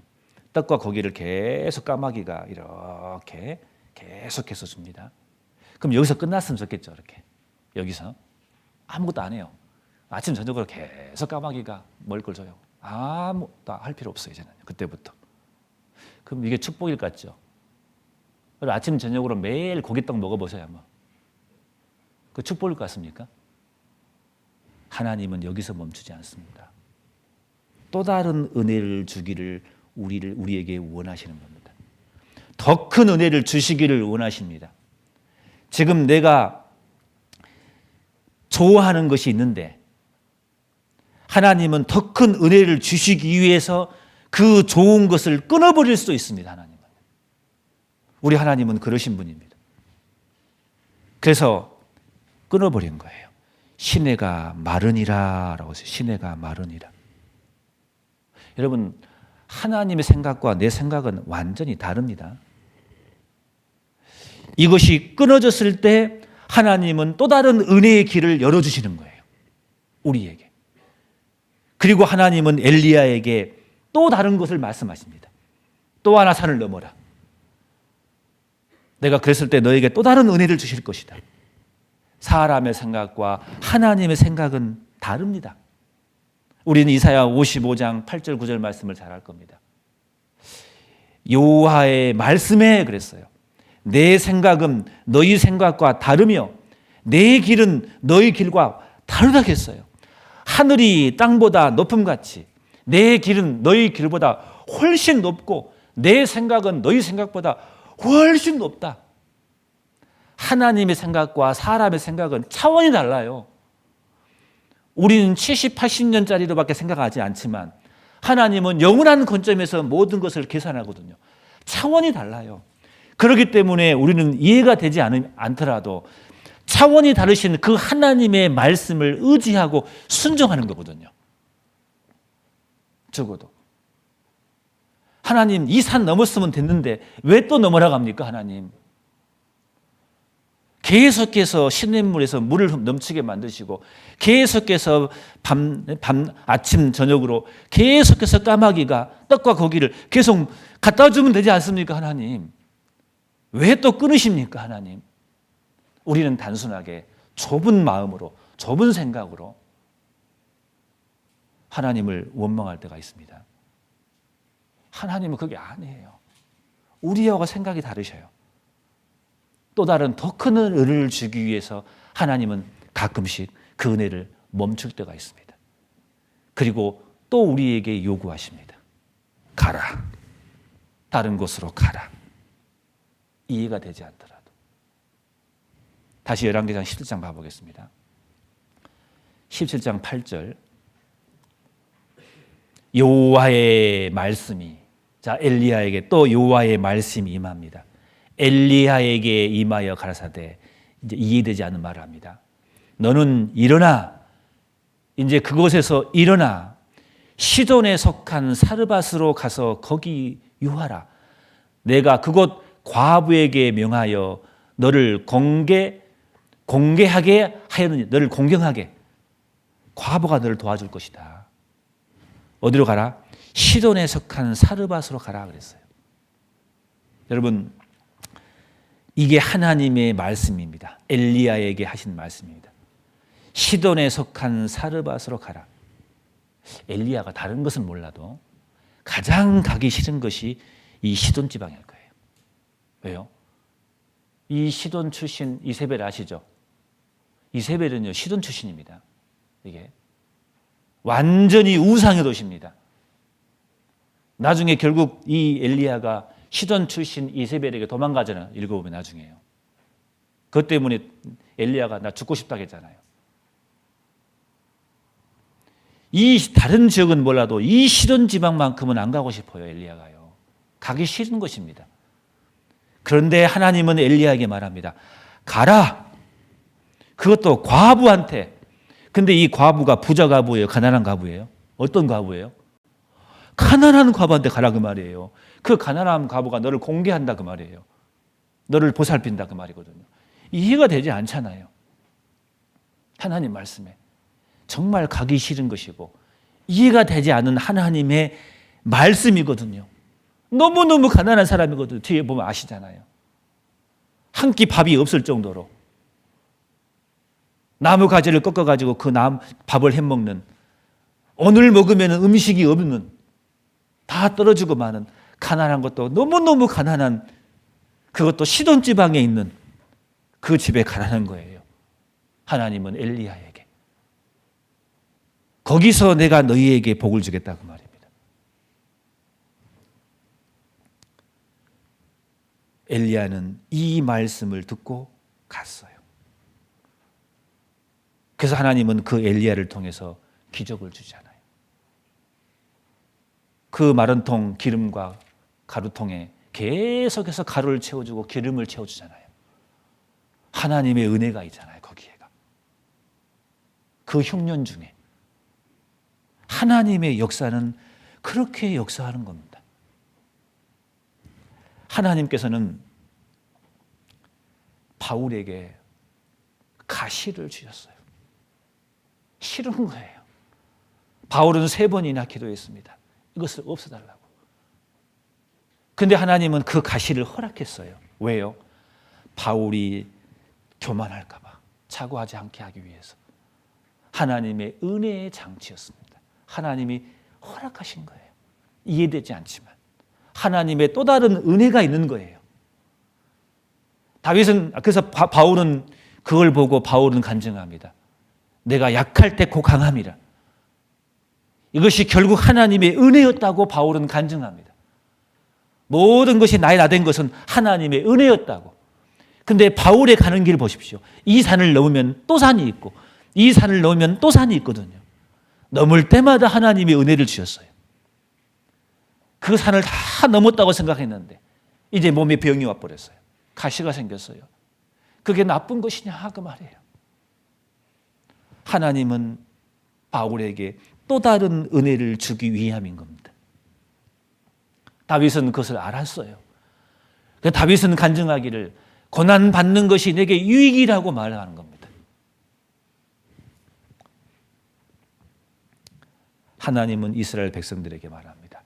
떡과 고기를 계속 까마귀가 이렇게 계속해서 줍니다. 그럼 여기서 끝났으면 좋겠죠. 이렇게 여기서 아무것도 안 해요. 아침 저녁으로 계속 까마귀가 먹을 걸 줘요. 아무것도 할 필요 없어요. 이제는 그때부터. 그럼 이게 축복일 것 같죠. 아침 저녁으로 매일 고기떡 먹어보세요. 한번. 그 축복일 것 같습니까? 하나님은 여기서 멈추지 않습니다. 또 다른 은혜를 주기를 우리에게 원하시는 겁니다. 더 큰 은혜를 주시기를 원하십니다. 지금 내가 좋아하는 것이 있는데 하나님은 더 큰 은혜를 주시기 위해서 그 좋은 것을 끊어버릴 수도 있습니다. 하나님은. 우리 하나님은 그러신 분입니다. 그래서 끊어버린 거예요. 시내가 마르니라 라고 했어요. 시내가 마르니라. 여러분 하나님의 생각과 내 생각은 완전히 다릅니다. 이것이 끊어졌을 때 하나님은 또 다른 은혜의 길을 열어주시는 거예요. 우리에게. 그리고 하나님은 엘리야에게 또 다른 것을 말씀하십니다. 또 하나 산을 넘어라. 내가 그랬을 때 너에게 또 다른 은혜를 주실 것이다. 사람의 생각과 하나님의 생각은 다릅니다. 우리는 이사야 55장 8절 9절 말씀을 잘 알 겁니다. 여호와의 말씀에 그랬어요. 내 생각은 너희 생각과 다르며 내 길은 너희 길과 다르다 했어요. 하늘이 땅보다 높음같이 내 길은 너희 길보다 훨씬 높고 내 생각은 너희 생각보다 훨씬 높다. 하나님의 생각과 사람의 생각은 차원이 달라요. 우리는 70, 80년짜리로밖에 생각하지 않지만 하나님은 영원한 관점에서 모든 것을 계산하거든요. 차원이 달라요. 그렇기 때문에 우리는 이해가 되지 않더라도 차원이 다르신 그 하나님의 말씀을 의지하고 순종하는 거거든요. 적어도. 하나님 이 산 넘었으면 됐는데 왜 또 넘어라고 합니까? 하나님. 계속해서 시냇물에서 물을 넘치게 만드시고 계속해서 아침 저녁으로 계속해서 까마귀가 떡과 고기를 계속 갖다 주면 되지 않습니까? 하나님. 왜 또 끊으십니까? 하나님. 우리는 단순하게 좁은 마음으로 좁은 생각으로 하나님을 원망할 때가 있습니다. 하나님은 그게 아니에요. 우리하고 생각이 다르셔요. 또 다른 더 큰 은혜를 주기 위해서 하나님은 가끔씩 그 은혜를 멈출 때가 있습니다. 그리고 또 우리에게 요구하십니다. 가라. 다른 곳으로 가라. 이해가 되지 않더라도. 다시 열왕기상 17장 봐보겠습니다. 17장 8절. 여호와의 말씀이, 자 엘리야에게 또 여호와의 말씀이 임합니다. 엘리야에게 임하여 가라사대, 이제 이해되지 않는 말을 합니다. 너는 일어나, 이제 그곳에서 일어나 시돈에 속한 사르밧으로 가서 거기 유하라. 내가 그곳 과부에게 명하여 너를 공개하게 하였느니, 너를 공경하게. 과부가 너를 도와줄 것이다. 어디로 가라? 시돈에 속한 사르밧으로 가라 그랬어요. 여러분, 이게 하나님의 말씀입니다. 엘리야에게 하신 말씀입니다. 시돈에 속한 사르밧으로 가라. 엘리야가 다른 것은 몰라도 가장 가기 싫은 것이 이 시돈 지방일 거예요. 왜요? 이 시돈 출신 이세벨 아시죠? 이세벨은요 시돈 출신입니다. 이게 완전히 우상의 도시입니다. 나중에 결국 이 엘리야가 시돈 출신 이세벨에게 도망가잖아요. 읽어보면 나중에요. 그것 때문에 엘리야가 나 죽고 싶다고 했잖아요. 이 다른 지역은 몰라도 이 시돈 지방만큼은 안 가고 싶어요. 엘리야가요. 가기 싫은 것입니다. 그런데 하나님은 엘리야에게 말합니다. 가라. 그것도 과부한테. 근데 이 과부가 부자 과부예요? 가난한 과부예요? 어떤 과부예요? 가난한 과부한테 가라 그 말이에요. 그 가난한 과부가 너를 공개한다 그 말이에요. 너를 보살핀다 그 말이거든요. 이해가 되지 않잖아요. 하나님 말씀에 정말 가기 싫은 것이고 이해가 되지 않은 하나님의 말씀이거든요. 너무너무 가난한 사람이거든요. 뒤에 보면 아시잖아요. 한 끼 밥이 없을 정도로 나무 가지를 꺾어가지고 그 밥을 해먹는, 오늘 먹으면 음식이 없는, 다 떨어지고 마는 가난한 것도 너무너무 가난한, 그것도 시돈 지방에 있는 그 집에 가라는 거예요. 하나님은 엘리야에게 거기서 내가 너희에게 복을 주겠다 그 말입니다. 엘리야는 이 말씀을 듣고 갔어요. 그래서 하나님은 그 엘리야를 통해서 기적을 주잖아요. 그 마른 통 기름과 가루통에 계속해서 가루를 채워주고 기름을 채워주잖아요. 하나님의 은혜가 있잖아요. 거기에가. 그 흉년 중에 하나님의 역사는 그렇게 역사하는 겁니다. 하나님께서는 바울에게 가시를 주셨어요. 싫은 거예요. 바울은 3번이나 기도했습니다. 이것을 없애달라고. 근데 하나님은 그 가시를 허락했어요. 왜요? 바울이 교만할까 봐, 자고하지 않게 하기 위해서. 하나님의 은혜의 장치였습니다. 하나님이 허락하신 거예요. 이해되지 않지만 하나님의 또 다른 은혜가 있는 거예요. 다윗은, 그래서 바울은 그걸 보고 바울은 간증합니다. 내가 약할 때 곧 강함이라. 이것이 결국 하나님의 은혜였다고 바울은 간증합니다. 모든 것이 나의 나된 것은 하나님의 은혜였다고. 근데 바울의 가는 길 보십시오. 이 산을 넘으면 또 산이 있고 이 산을 넘으면 또 산이 있거든요. 넘을 때마다 하나님의 은혜를 주셨어요. 그 산을 다 넘었다고 생각했는데 이제 몸에 병이 와버렸어요. 가시가 생겼어요. 그게 나쁜 것이냐 그 말이에요. 하나님은 바울에게 또 다른 은혜를 주기 위함인 겁니다. 다윗은 그것을 알았어요. 다윗은 간증하기를 고난받는 것이 내게 유익이라고 말하는 겁니다. 하나님은 이스라엘 백성들에게 말합니다.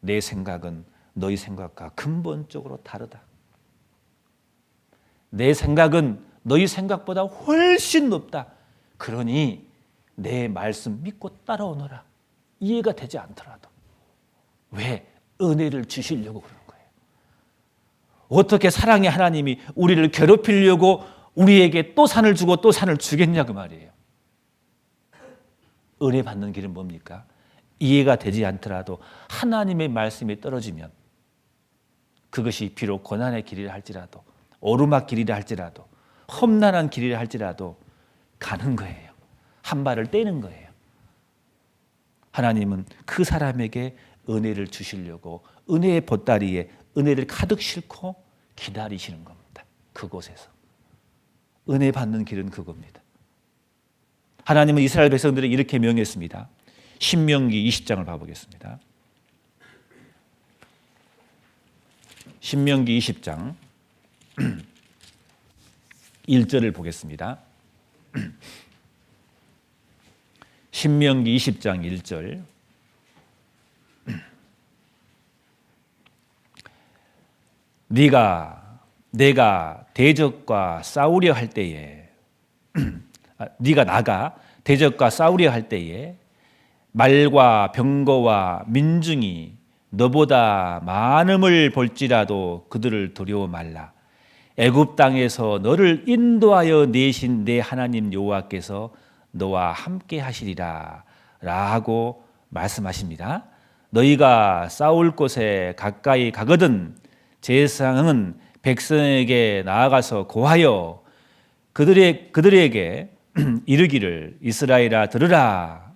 내 생각은 너희 생각과 근본적으로 다르다. 내 생각은 너희 생각보다 훨씬 높다. 그러니 내 말씀 믿고 따라오너라. 이해가 되지 않더라도. 왜? 은혜를 주시려고 그러는 거예요. 어떻게 사랑의 하나님이 우리를 괴롭히려고 우리에게 또 산을 주고 또 산을 주겠냐 그 말이에요. 은혜 받는 길은 뭡니까? 이해가 되지 않더라도 하나님의 말씀이 떨어지면 그것이 비록 고난의 길이라 할지라도 오르막 길이라 할지라도 험난한 길이라 할지라도 가는 거예요. 한 발을 떼는 거예요. 하나님은 그 사람에게 은혜를 주시려고 은혜의 보따리에 은혜를 가득 싣고 기다리시는 겁니다. 그곳에서. 은혜 받는 길은 그겁니다. 하나님은 이스라엘 백성들을 이렇게 명했습니다. 신명기 20장을 봐보겠습니다. 신명기 20장 1절을 보겠습니다. 신명기 20장 1절. 내가 대적과 싸우려 할 때에 네가 나가 대적과 싸우려 할 때에 말과 병거와 민중이 너보다 많음을 볼지라도 그들을 두려워 말라. 애굽 땅에서 너를 인도하여 내신 내 하나님 여호와께서 너와 함께 하시리라 라고 말씀하십니다. 너희가 싸울 곳에 가까이 가거든 제사장은 백성에게 나아가서 고하여 그들에게 이르기를 이스라엘아 들으라.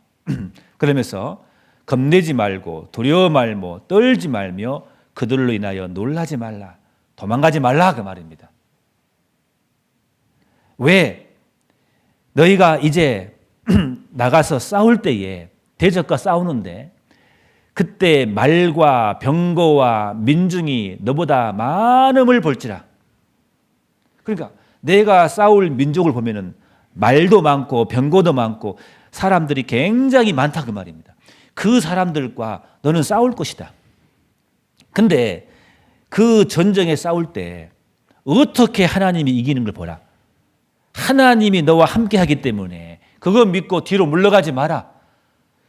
그러면서 겁내지 말고 두려워 말고 떨지 말며 그들로 인하여 놀라지 말라. 도망가지 말라 그 말입니다. 왜? 너희가 이제 나가서 싸울 때에 대적과 싸우는데 그때 말과 병거와 민중이 너보다 많음을 볼지라. 그러니까 내가 싸울 민족을 보면은 말도 많고 병거도 많고 사람들이 굉장히 많다 그 말입니다. 그 사람들과 너는 싸울 것이다. 근데 그 전쟁에 싸울 때 어떻게 하나님이 이기는 걸 보라. 하나님이 너와 함께 하기 때문에 그거 믿고 뒤로 물러가지 마라.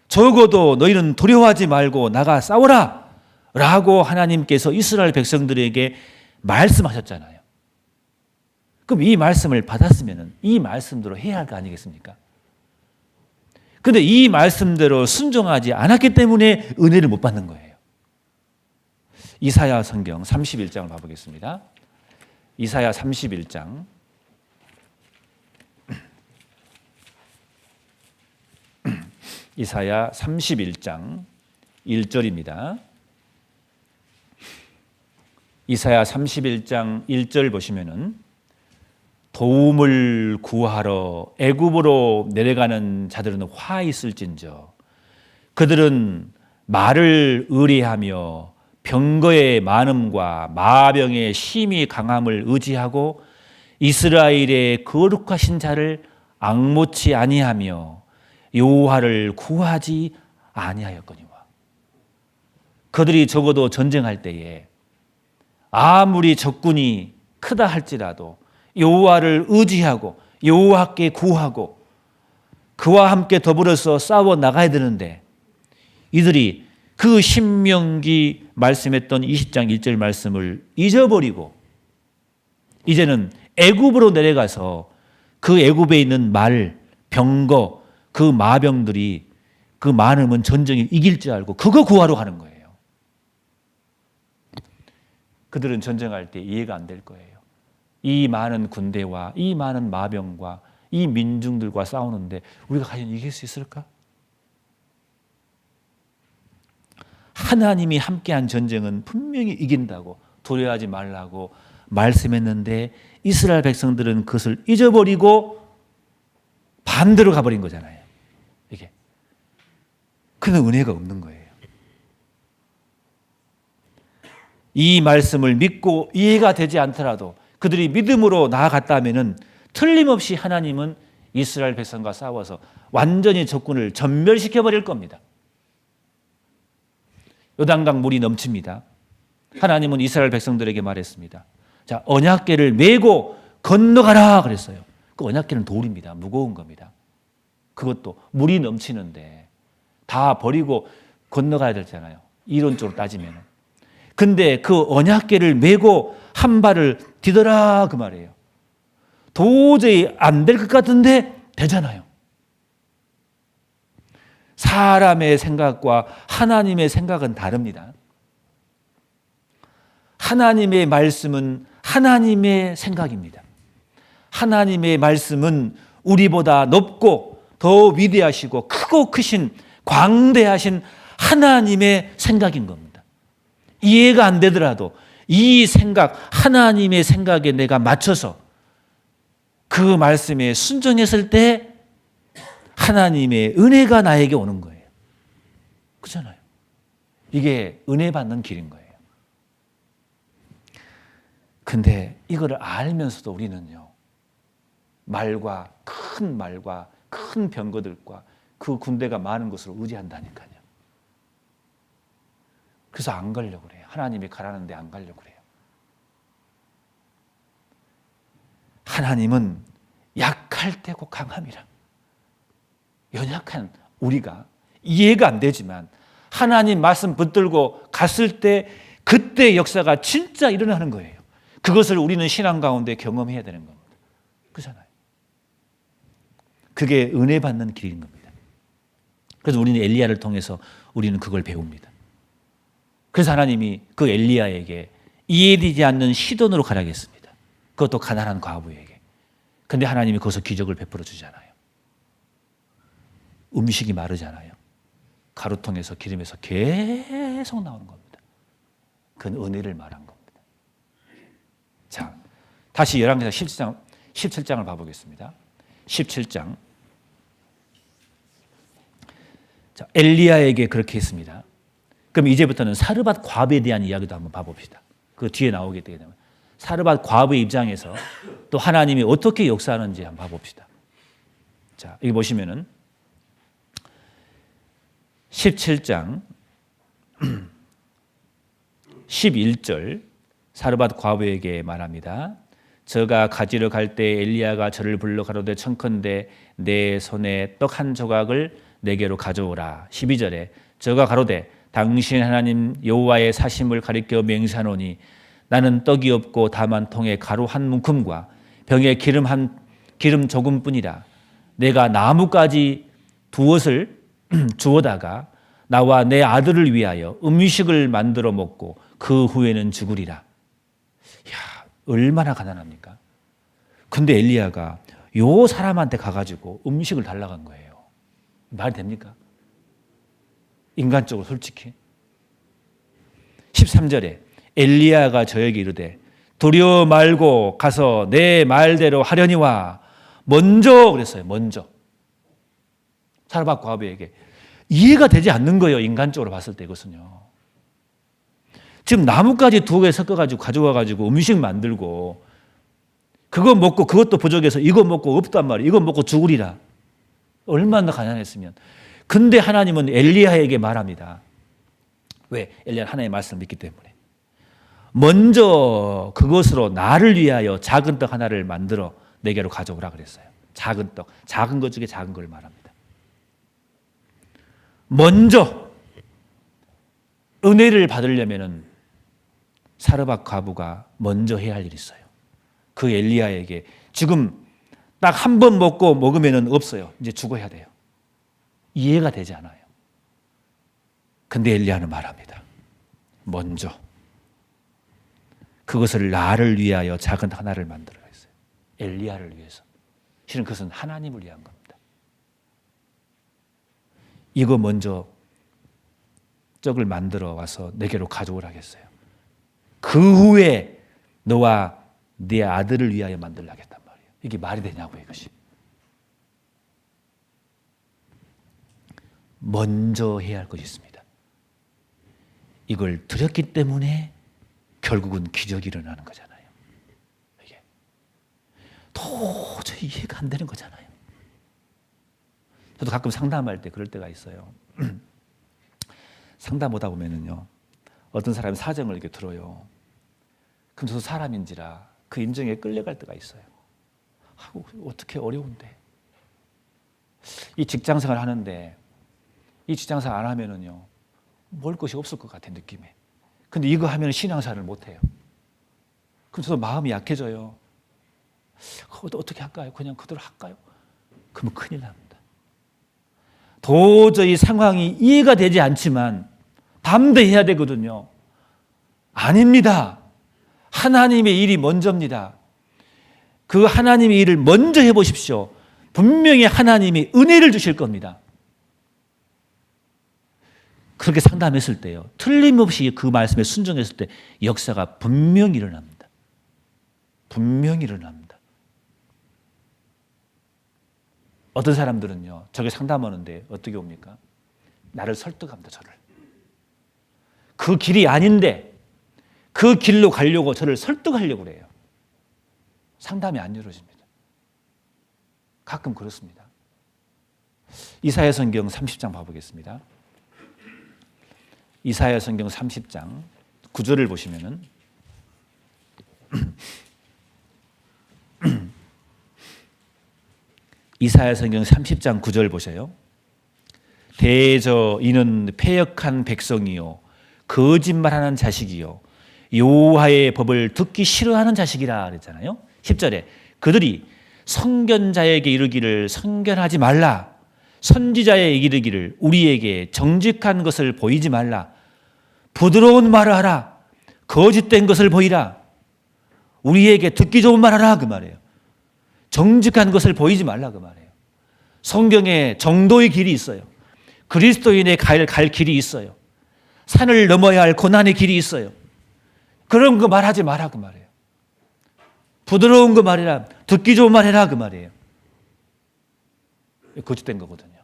적어도 너희는 두려워하지 말고 나가 싸워라 라고 하나님께서 이스라엘 백성들에게 말씀하셨잖아요. 그럼 이 말씀을 받았으면 이 말씀대로 해야 할 거 아니겠습니까? 그런데 이 말씀대로 순종하지 않았기 때문에 은혜를 못 받는 거예요. 이사야 성경 31장을 봐보겠습니다. 이사야 31장 이사야 31장 1절입니다. 이사야 31장 1절 보시면은 도움을 구하러 애굽으로 내려가는 자들은 화 있을진저 그들은 말을 의뢰하며 병거의 많음과 마병의 심히 강함을 의지하고 이스라엘의 거룩하신 자를 앙모치 아니하며 여호와를 구하지 아니하였거니와. 그들이 적어도 전쟁할 때에 아무리 적군이 크다 할지라도 여호와를 의지하고 여호와께 구하고 그와 함께 더불어서 싸워 나가야 되는데 이들이 그 신명기 말씀했던 20장 1절 말씀을 잊어버리고 이제는 애굽으로 내려가서 그 애굽에 있는 말, 병거, 그 마병들이 그 많으면 전쟁에 이길 줄 알고 그거 구하러 가는 거예요. 그들은 전쟁할 때 이해가 안 될 거예요. 이 많은 군대와 이 많은 마병과 이 민중들과 싸우는데 우리가 과연 이길 수 있을까? 하나님이 함께한 전쟁은 분명히 이긴다고 두려워하지 말라고 말씀했는데 이스라엘 백성들은 그것을 잊어버리고 반대로 가버린 거잖아요. 이게. 그는 은혜가 없는 거예요. 이 말씀을 믿고 이해가 되지 않더라도 그들이 믿음으로 나아갔다면은 틀림없이 하나님은 이스라엘 백성과 싸워서 완전히 적군을 전멸시켜 버릴 겁니다. 요단강 물이 넘칩니다. 하나님은 이스라엘 백성들에게 말했습니다. 자, 언약궤를 메고 건너가라 그랬어요. 그 언약궤는 돌입니다. 무거운 겁니다. 그것도 물이 넘치는데 다 버리고 건너가야 되잖아요. 이론적으로 따지면. 근데 그 언약궤를 메고 한 발을 디뎌라 그 말이에요. 도저히 안 될 것 같은데 되잖아요. 사람의 생각과 하나님의 생각은 다릅니다. 하나님의 말씀은 하나님의 생각입니다. 하나님의 말씀은 우리보다 높고 더 위대하시고 크고 크신 광대하신 하나님의 생각인 겁니다. 이해가 안 되더라도 이 생각, 하나님의 생각에 내가 맞춰서 그 말씀에 순종했을 때 하나님의 은혜가 나에게 오는 거예요. 그렇잖아요. 이게 은혜 받는 길인 거예요. 근데 이거를 알면서도 우리는요, 말과 큰 병거들과 그 군대가 많은 것을 의지한다니까요. 그래서 안 가려고 그래요. 하나님이 가라는데 안 가려고 그래요. 하나님은 약할 때고 강함이라. 연약한 우리가 이해가 안 되지만 하나님 말씀 붙들고 갔을 때 그때 역사가 진짜 일어나는 거예요. 그것을 우리는 신앙 가운데 경험해야 되는 겁니다. 그렇잖아요. 그게 은혜 받는 길인 겁니다. 그래서 우리는 엘리야를 통해서 우리는 그걸 배웁니다. 그래서 하나님이 그 엘리야에게 이해되지 않는 시돈으로 가라겠습니다. 그것도 가난한 과부에게. 근데 하나님이 거기서 기적을 베풀어 주잖아요. 음식이 마르잖아요. 가루통에서 기름에서 계속 나오는 겁니다. 그건 은혜를 말한 겁니다. 자, 다시 열왕기상 17장을 봐보겠습니다. 17장. 자, 엘리야에게 그렇게 했습니다. 그럼 이제부터는 사르밧 과부에 대한 이야기도 한번 봐봅시다. 그 뒤에 나오게 되게 되면 사르밧 과부의 입장에서 또 하나님이 어떻게 역사하는지 한번 봐봅시다. 자, 여기 보시면은 17장 11절 사르밧 과부에게 말합니다. 저가 가지러 갈 때 엘리야가 저를 불러 가로되 청컨대 내 손에 떡 한 조각을 내게로 가져오라. 12절에 저가 가로되 당신 하나님 여호와의 사심을 가리켜 맹세하노니 나는 떡이 없고 다만 통에 가루 한 문큼과 병에 기름 조금뿐이라. 내가 나뭇가지 두엇을 주워다가 나와 내 아들을 위하여 음식을 만들어 먹고 그 후에는 죽으리라. 야, 얼마나 가난합니까? 근데 엘리야가 요 사람한테 가가지고 음식을 달라고 한 거예요. 말이 됩니까? 인간적으로 솔직히. 13절에 엘리야가 저에게 이르되 두려워 말고 가서 내 말대로 하려니와 먼저 그랬어요. 먼저. 사르밧 과부에게 이해가 되지 않는 거예요. 인간적으로 봤을 때 이것은요. 지금 나뭇가지 2개 섞어가지고 가져와가지고 음식 만들고 그거 먹고 그것도 부족해서 이거 먹고 없단 말이에요. 이거 먹고 죽으리라. 얼마나 가난했으면. 근데 하나님은 엘리야에게 말합니다. 왜? 엘리야는 하나님의 말씀을 믿기 때문에. 먼저 그것으로 나를 위하여 작은 떡 하나를 만들어 내게로 가져오라 그랬어요. 작은 떡. 작은 것 중에 작은 걸 말합니다. 먼저 은혜를 받으려면은 사르밧 과부가 먼저 해야 할 일이 있어요. 그 엘리야에게 지금 딱 한 번 먹으면은 없어요. 이제 죽어야 돼요. 이해가 되지 않아요. 근데 엘리야는 말합니다. 먼저 그것을 나를 위하여 작은 하나를 만들어 했어요. 엘리야를 위해서. 실은 그것은 하나님을 위한 겁니다. 이거 먼저 떡을 만들어 와서 내게로 가져오라 했어요. 그 후에 너와 네 아들을 위하여 만들라 했단 말이에요. 이게 말이 되냐고요, 이것이. 먼저 해야 할 것이 있습니다. 이걸 드렸기 때문에 결국은 기적이 일어나는 거잖아요. 이게 도저히 이해가 안 되는 거잖아요. 저도 가끔 상담할 때 그럴 때가 있어요. 상담하다 보면은요, 어떤 사람이 사정을 이렇게 들어요. 그럼 저도 사람인지라 그 인정에 끌려갈 때가 있어요. 어떻게 어려운데. 이 직장생활 하는데 이 직장생활 안 하면은요, 먹을 것이 없을 것 같은 느낌에. 근데 이거 하면 신앙생활을 못 해요. 그럼 저도 마음이 약해져요. 어떻게 할까요? 그냥 그대로 할까요? 그러면 큰일 납니다. 도저히 상황이 이해가 되지 않지만 담대해야 되거든요. 아닙니다. 하나님의 일이 먼저입니다. 그 하나님의 일을 먼저 해보십시오. 분명히 하나님이 은혜를 주실 겁니다. 그렇게 상담했을 때요, 틀림없이 그 말씀에 순종했을 때 역사가 분명히 일어납니다. 분명히 일어납니다. 어떤 사람들은요, 저게 상담하는데 어떻게 옵니까? 나를 설득합니다, 저를. 그 길이 아닌데 그 길로 가려고 저를 설득하려고 그래요. 상담이 안 이루어집니다. 가끔 그렇습니다. 이사야 성경 30장 봐보겠습니다. 이사야 성경 30장 9절을 보시면은 이사야 성경 30장 9절 보세요. 대저 이는 패역한 백성이요 거짓말하는 자식이요 여호와의 법을 듣기 싫어하는 자식이라 그랬잖아요. 10절에 그들이 선견자에게 이르기를 선견하지 말라, 선지자에게 이르기를 우리에게 정직한 것을 보이지 말라, 부드러운 말을 하라, 거짓된 것을 보이라, 우리에게 듣기 좋은 말 하라, 그 말이에요. 정직한 것을 보이지 말라, 그 말이에요. 성경에 정도의 길이 있어요. 그리스도인의 갈 길이 있어요. 산을 넘어야 할 고난의 길이 있어요. 그런 거 말하지 마라, 그 말이에요. 부드러운 거 말이라, 듣기 좋은 말 해라, 그 말이에요. 거짓된 거거든요.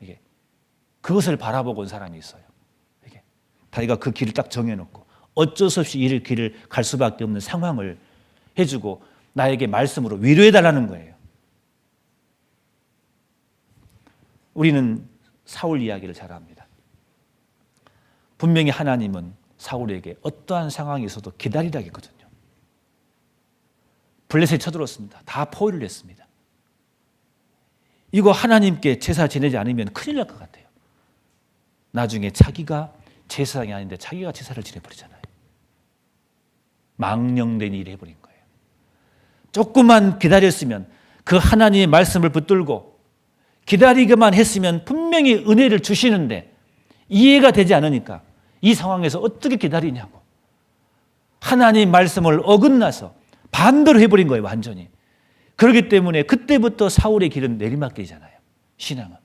이게 그것을 바라보고 온 사람이 있어요. 이게 자기가 그 길을 딱 정해놓고 어쩔 수 없이 이 길을 갈 수밖에 없는 상황을 해주고 나에게 말씀으로 위로해달라는 거예요. 우리는 사울 이야기를 잘 압니다. 분명히 하나님은 사울에게 어떠한 상황이 있어도 기다리라 했거든요. 블레셋이 쳐들었습니다. 다 포위를 했습니다. 이거 하나님께 제사 지내지 않으면 큰일 날 것 같아요. 나중에 자기가 제사장이 아닌데 자기가 제사를 지내버리잖아요. 망령된 일을 해버린 거예요. 조금만 기다렸으면 그 하나님의 말씀을 붙들고 기다리기만 했으면 분명히 은혜를 주시는데 이해가 되지 않으니까 이 상황에서 어떻게 기다리냐고 하나님 말씀을 어긋나서 반대로 해버린 거예요. 완전히. 그렇기 때문에 그때부터 사울의 길은 내리막길이잖아요. 신앙은.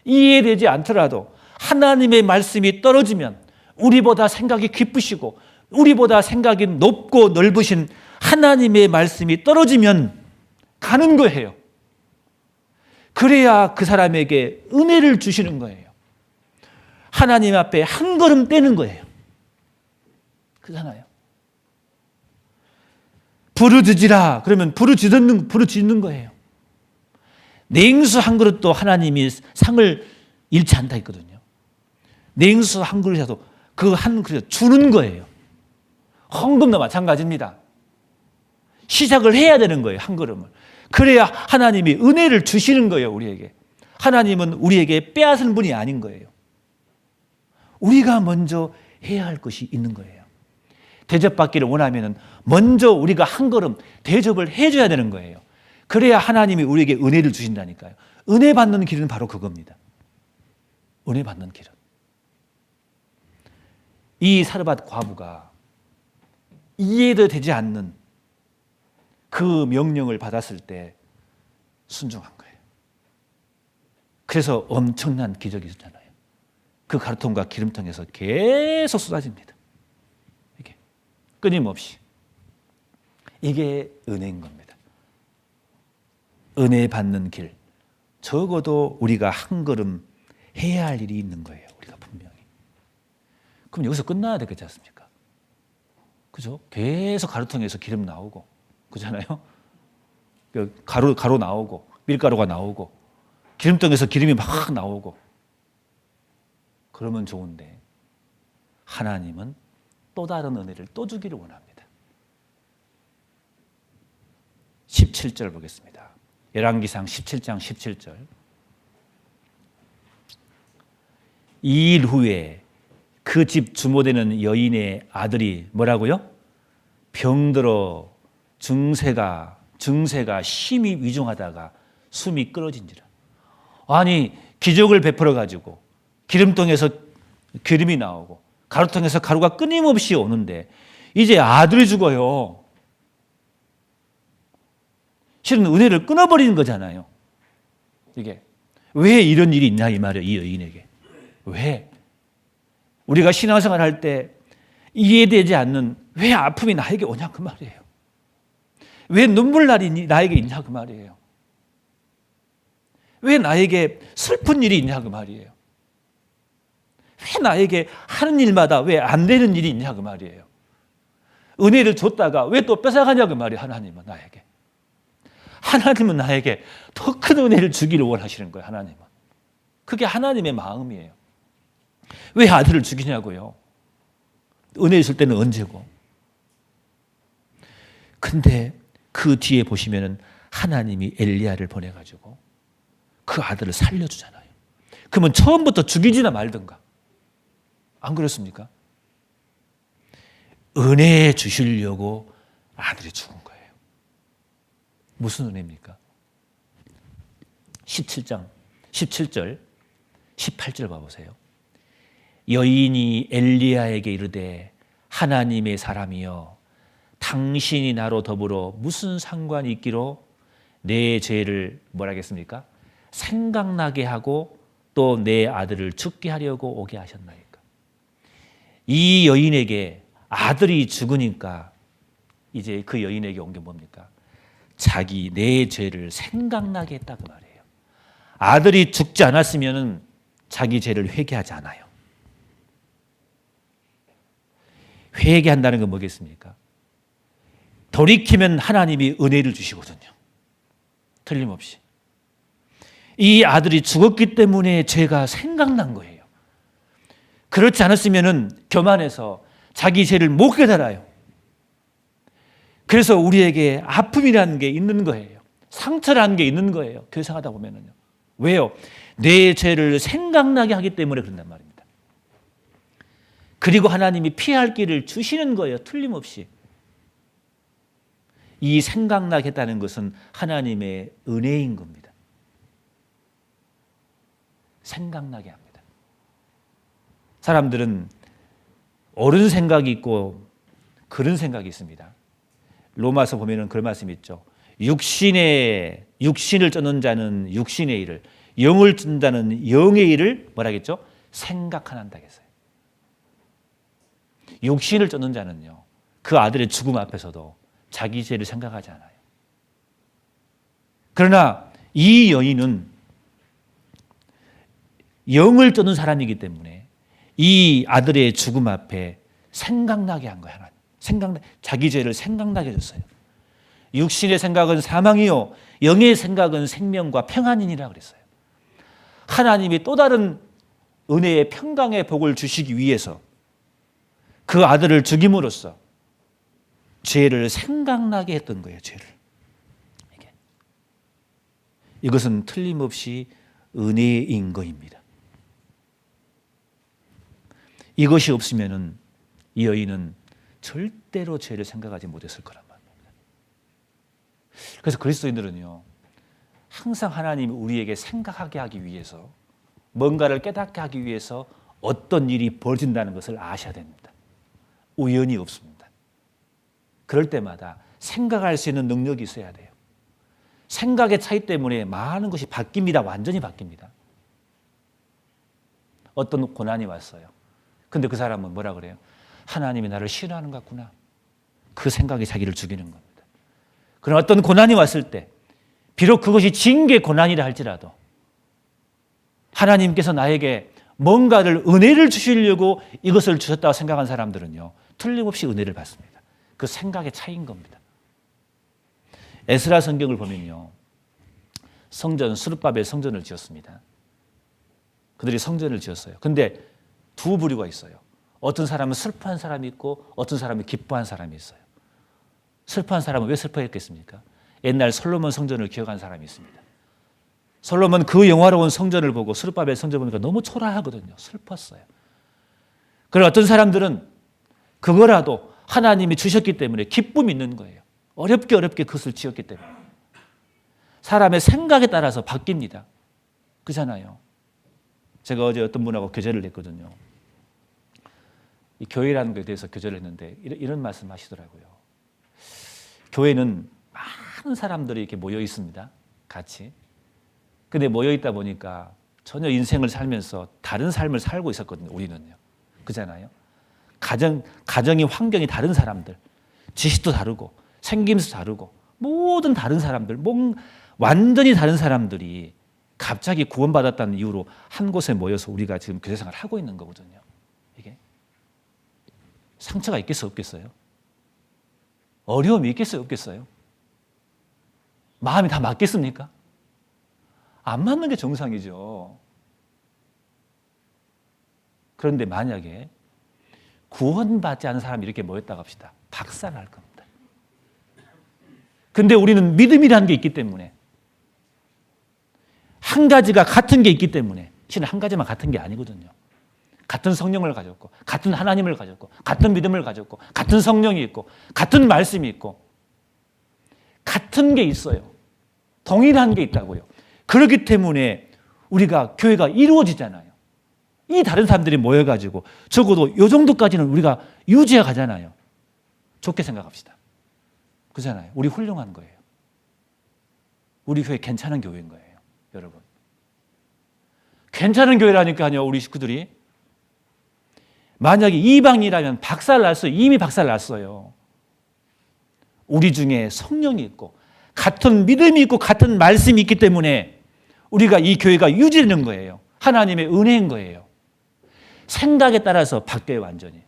이해되지 않더라도 하나님의 말씀이 떨어지면 우리보다 생각이 깊으시고 우리보다 생각이 높고 넓으신 하나님의 말씀이 떨어지면 가는 거예요. 그래야 그 사람에게 은혜를 주시는 거예요. 하나님 앞에 한 걸음 떼는 거예요. 그렇잖아요. 부르짖으라 그러면 부르짖는 거예요. 냉수 한 그릇도 하나님이 상을 잃지 않다 했거든요. 냉수 한 그릇이라도 그 한 그릇 주는 거예요. 헌금도 마찬가지입니다. 시작을 해야 되는 거예요. 한 걸음을. 그래야 하나님이 은혜를 주시는 거예요. 우리에게. 하나님은 우리에게 빼앗은 분이 아닌 거예요. 우리가 먼저 해야 할 것이 있는 거예요. 대접받기를 원하면 먼저 우리가 한 걸음 대접을 해줘야 되는 거예요. 그래야 하나님이 우리에게 은혜를 주신다니까요. 은혜 받는 길은 바로 그겁니다. 은혜 받는 길은. 이 사르밧 과부가 이해도 되지 않는 그 명령을 받았을 때 순종한 거예요. 그래서 엄청난 기적이 있었잖아요. 그 가루통과 기름통에서 계속 쏟아집니다. 이게 끊임없이. 이게 은혜인 겁니다. 은혜 받는 길. 적어도 우리가 한 걸음 해야 할 일이 있는 거예요. 우리가 분명히. 그럼 여기서 끝나야 되겠지 않습니까? 그죠? 계속 가루통에서 기름 나오고, 그잖아요? 가루 나오고, 밀가루가 나오고, 기름통에서 기름이 막 나오고. 그러면 좋은데, 하나님은 또 다른 은혜를 또 주기를 원합니다. 17절 보겠습니다. 열왕기상 17장 17절. 이 일 후에 그 집 주모되는 여인의 아들이 뭐라고요? 병들어 증세가 심히 위중하다가 숨이 끊어진지라. 아니 기적을 베풀어 가지고 기름통에서 기름이 나오고 가루통에서 가루가 끊임없이 오는데 이제 아들이 죽어요. 실은 은혜를 끊어버리는 거잖아요. 이게 왜 이런 일이 있냐 이 말이에요. 이 여인에게. 왜? 우리가 신앙생활 할 때 이해되지 않는 왜 아픔이 나에게 오냐 그 말이에요. 왜 눈물날이 나에게 있냐 그 말이에요. 왜 나에게 슬픈 일이 있냐 그 말이에요. 왜 나에게 하는 일마다 왜 안 되는 일이 있냐 그 말이에요. 은혜를 줬다가 왜 또 뺏어가냐 그 말이에요. 하나님은 나에게. 하나님은 나에게 더 큰 은혜를 주기를 원하시는 거예요. 하나님은. 그게 하나님의 마음이에요. 왜 아들을 죽이냐고요. 은혜 있을 때는 언제고. 근데 그 뒤에 보시면은 하나님이 엘리야를 보내가지고 그 아들을 살려주잖아요. 그러면 처음부터 죽이지나 말든가. 안 그렇습니까? 은혜 주시려고 아들이 죽은 거예요. 무슨 은혜입니까? 17장 17절 18절 봐보세요. 여인이 엘리야에게 이르되 하나님의 사람이여 당신이 나로 더불어 무슨 상관이 있기로 내 죄를 뭐라 하겠습니까? 생각나게 하고 또 내 아들을 죽게 하려고 오게 하셨나이까. 이 여인에게 아들이 죽으니까 이제 그 여인에게 온 게 뭡니까? 자기 내 죄를 생각나게 했다고 말이에요. 아들이 죽지 않았으면 자기 죄를 회개하지 않아요. 회개한다는 건 뭐겠습니까? 돌이키면 하나님이 은혜를 주시거든요. 틀림없이. 이 아들이 죽었기 때문에 죄가 생각난 거예요. 그렇지 않았으면 교만해서 자기 죄를 못 깨달아요. 그래서 우리에게 아픔이라는 게 있는 거예요. 상처라는 게 있는 거예요. 교생하다 보면은요. 왜요? 내 죄를 생각나게 하기 때문에 그런단 말입니다. 그리고 하나님이 피할 길을 주시는 거예요. 틀림없이. 이 생각나게 했다는 것은 하나님의 은혜인 겁니다. 생각나게 합니다. 사람들은 옳은 생각이 있고 그런 생각이 있습니다. 로마서 보면은 그런 말씀이 있죠. 육신을 쫓는 자는 육신의 일을, 영을 쫓는 자는 영의 일을 뭐라겠죠? 생각한다 했어요. 육신을 쫓는 자는요, 그 아들의 죽음 앞에서도 자기 죄를 생각하지 않아요. 그러나 이 여인은 영을 쫓는 사람이기 때문에 이 아들의 죽음 앞에 생각나게 한 거예요. 자기 죄를 생각나게 해줬어요. 육신의 생각은 사망이요, 영의 생각은 생명과 평안이니라 그랬어요. 하나님이 또 다른 은혜의 평강의 복을 주시기 위해서 그 아들을 죽임으로써 죄를 생각나게 했던 거예요. 죄를. 이것은 틀림없이 은혜인 것입니다. 이것이 없으면은 이 여인은 절대로 죄를 생각하지 못했을 거란 말입니다. 그래서 그리스도인들은요, 항상 하나님이 우리에게 생각하게 하기 위해서, 뭔가를 깨닫게 하기 위해서 어떤 일이 벌어진다는 것을 아셔야 됩니다. 우연이 없습니다. 그럴 때마다 생각할 수 있는 능력이 있어야 돼요. 생각의 차이 때문에 많은 것이 바뀝니다. 완전히 바뀝니다. 어떤 고난이 왔어요. 근데 그 사람은 뭐라 그래요? 하나님이 나를 싫어하는 것 같구나. 그 생각이 자기를 죽이는 겁니다. 그런 어떤 고난이 왔을 때, 비록 그것이 징계 고난이라 할지라도 하나님께서 나에게 뭔가를 은혜를 주시려고 이것을 주셨다고 생각한 사람들은요, 틀림없이 은혜를 받습니다. 그 생각의 차이인 겁니다. 에스라 성경을 보면요, 스룹바벨 성전을 지었습니다. 그들이 성전을 지었어요. 근데 두 부류가 있어요. 어떤 사람은 슬퍼한 사람이 있고 어떤 사람은 기뻐한 사람이 있어요. 슬퍼한 사람은 왜 슬퍼했겠습니까? 옛날 솔로몬 성전을 기억한 사람이 있습니다. 솔로몬 그 영화로운 성전을 보고 스룹바벨 성전 보니까 너무 초라하거든요. 슬펐어요. 그리고 어떤 사람들은 그거라도 하나님이 주셨기 때문에 기쁨이 있는 거예요. 어렵게 그것을 지었기 때문에. 사람의 생각에 따라서 바뀝니다. 그렇잖아요. 제가 어제 어떤 분하고 교제를 했거든요. 이 교회라는 것에 대해서 교제를 했는데 이런 말씀 하시더라고요. 교회는 많은 사람들이 이렇게 모여 있습니다. 같이. 근데 모여 있다 보니까 전혀 인생을 살면서 다른 삶을 살고 있었거든요. 우리는요. 그잖아요. 가정의 환경이 다른 사람들, 지식도 다르고 생김새도 다르고 모든 다른 사람들, 완전히 다른 사람들이 갑자기 구원받았다는 이유로 한 곳에 모여서 우리가 지금 교제생활을 하고 있는 거거든요. 이게 상처가 있겠어요, 없겠어요? 어려움이 있겠어요, 없겠어요? 마음이 다 맞겠습니까? 안 맞는 게 정상이죠. 그런데 만약에 구원받지 않은 사람이 이렇게 모였다고 합시다. 박살날 겁니다. 근데 우리는 믿음이라는 게 있기 때문에, 한 가지가 같은 게 있기 때문에, 실은 한 가지만 같은 게 아니거든요. 같은 성령을 가졌고, 같은 하나님을 가졌고, 같은 믿음을 가졌고, 같은 성령이 있고, 같은 말씀이 있고, 같은 게 있어요. 동일한 게 있다고요. 그렇기 때문에 우리가 교회가 이루어지잖아요. 이 다른 사람들이 모여가지고 적어도 이 정도까지는 우리가 유지해 가잖아요. 좋게 생각합시다. 그렇잖아요. 우리 훌륭한 거예요. 우리 교회 괜찮은 교회인 거예요. 여러분. 괜찮은 교회라니까요. 우리 식구들이. 만약에 이방이라면 박살났어요. 이미 박살났어요. 우리 중에 성령이 있고 같은 믿음이 있고 같은 말씀이 있기 때문에 우리가 이 교회가 유지되는 거예요. 하나님의 은혜인 거예요. 생각에 따라서 바뀌어요, 완전히.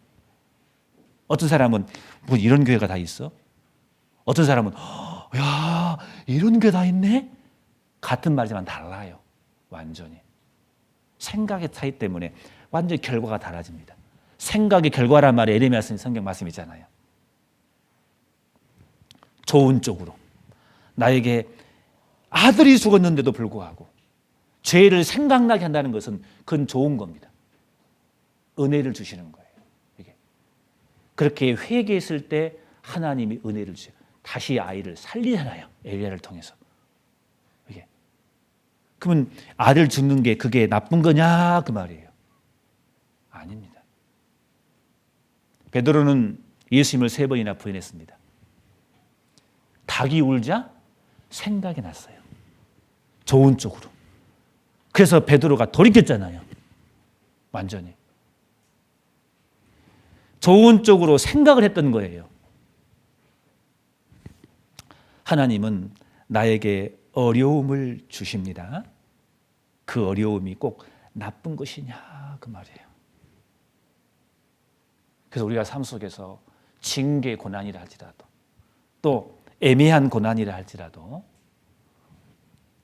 어떤 사람은 뭐 이런 교회가 다 있어? 어떤 사람은 야 이런 교회 다 있네? 같은 말이지만 달라요. 완전히. 생각의 차이 때문에 완전히 결과가 달라집니다. 생각의 결과란 말에 에레미야 성경 말씀이잖아요. 좋은 쪽으로. 나에게 아들이 죽었는데도 불구하고 죄를 생각나게 한다는 것은 그건 좋은 겁니다. 은혜를 주시는 거예요. 이게. 그렇게 회개했을 때 하나님이 은혜를 주세요. 다시 아이를 살리잖아요. 엘리야를 통해서. 이게. 그러면 아들 죽는 게 그게 나쁜 거냐 그 말이에요. 아닙니다. 베드로는 예수님을 3번이나 부인했습니다. 닭이 울자 생각이 났어요. 좋은 쪽으로. 그래서 베드로가 돌이켰잖아요. 완전히. 좋은 쪽으로 생각을 했던 거예요. 하나님은 나에게 어려움을 주십니다. 그 어려움이 꼭 나쁜 것이냐 그 말이에요. 그래서 우리가 삶 속에서 징계 고난이라 할지라도 또 애매한 고난이라 할지라도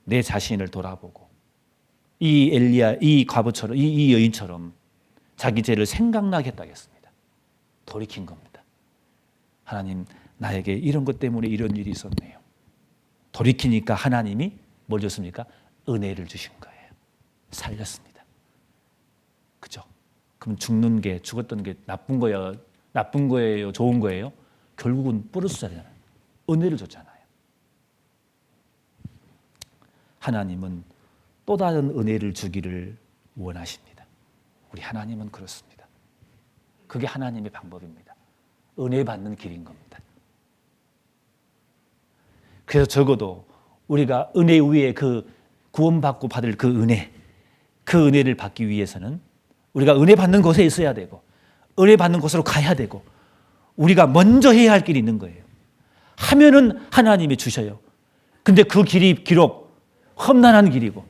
내 자신을 돌아보고 이 엘리야, 이 과부처럼, 이 여인처럼 자기 죄를 생각나게 했다겠습니다. 돌이킨 겁니다. 하나님, 나에게 이런 것 때문에 이런 일이 있었네요. 돌이키니까 하나님이 뭘 줬습니까? 은혜를 주신 거예요. 살렸습니다. 그죠? 그럼 죽는 게, 죽었던 게 나쁜 거예요? 좋은 거예요? 결국은 뿌르스잖아요. 은혜를 줬잖아요. 하나님은 또 다른 은혜를 주기를 원하십니다. 우리 하나님은 그렇습니다. 그게 하나님의 방법입니다. 은혜 받는 길인 겁니다. 그래서 적어도 우리가 은혜 위에 그 구원받고 받을 그 은혜를 받기 위해서는 우리가 은혜 받는 곳에 있어야 되고 은혜 받는 곳으로 가야 되고 우리가 먼저 해야 할 길이 있는 거예요. 하면은 하나님이 주셔요. 근데 그 길이 비록 험난한 길이고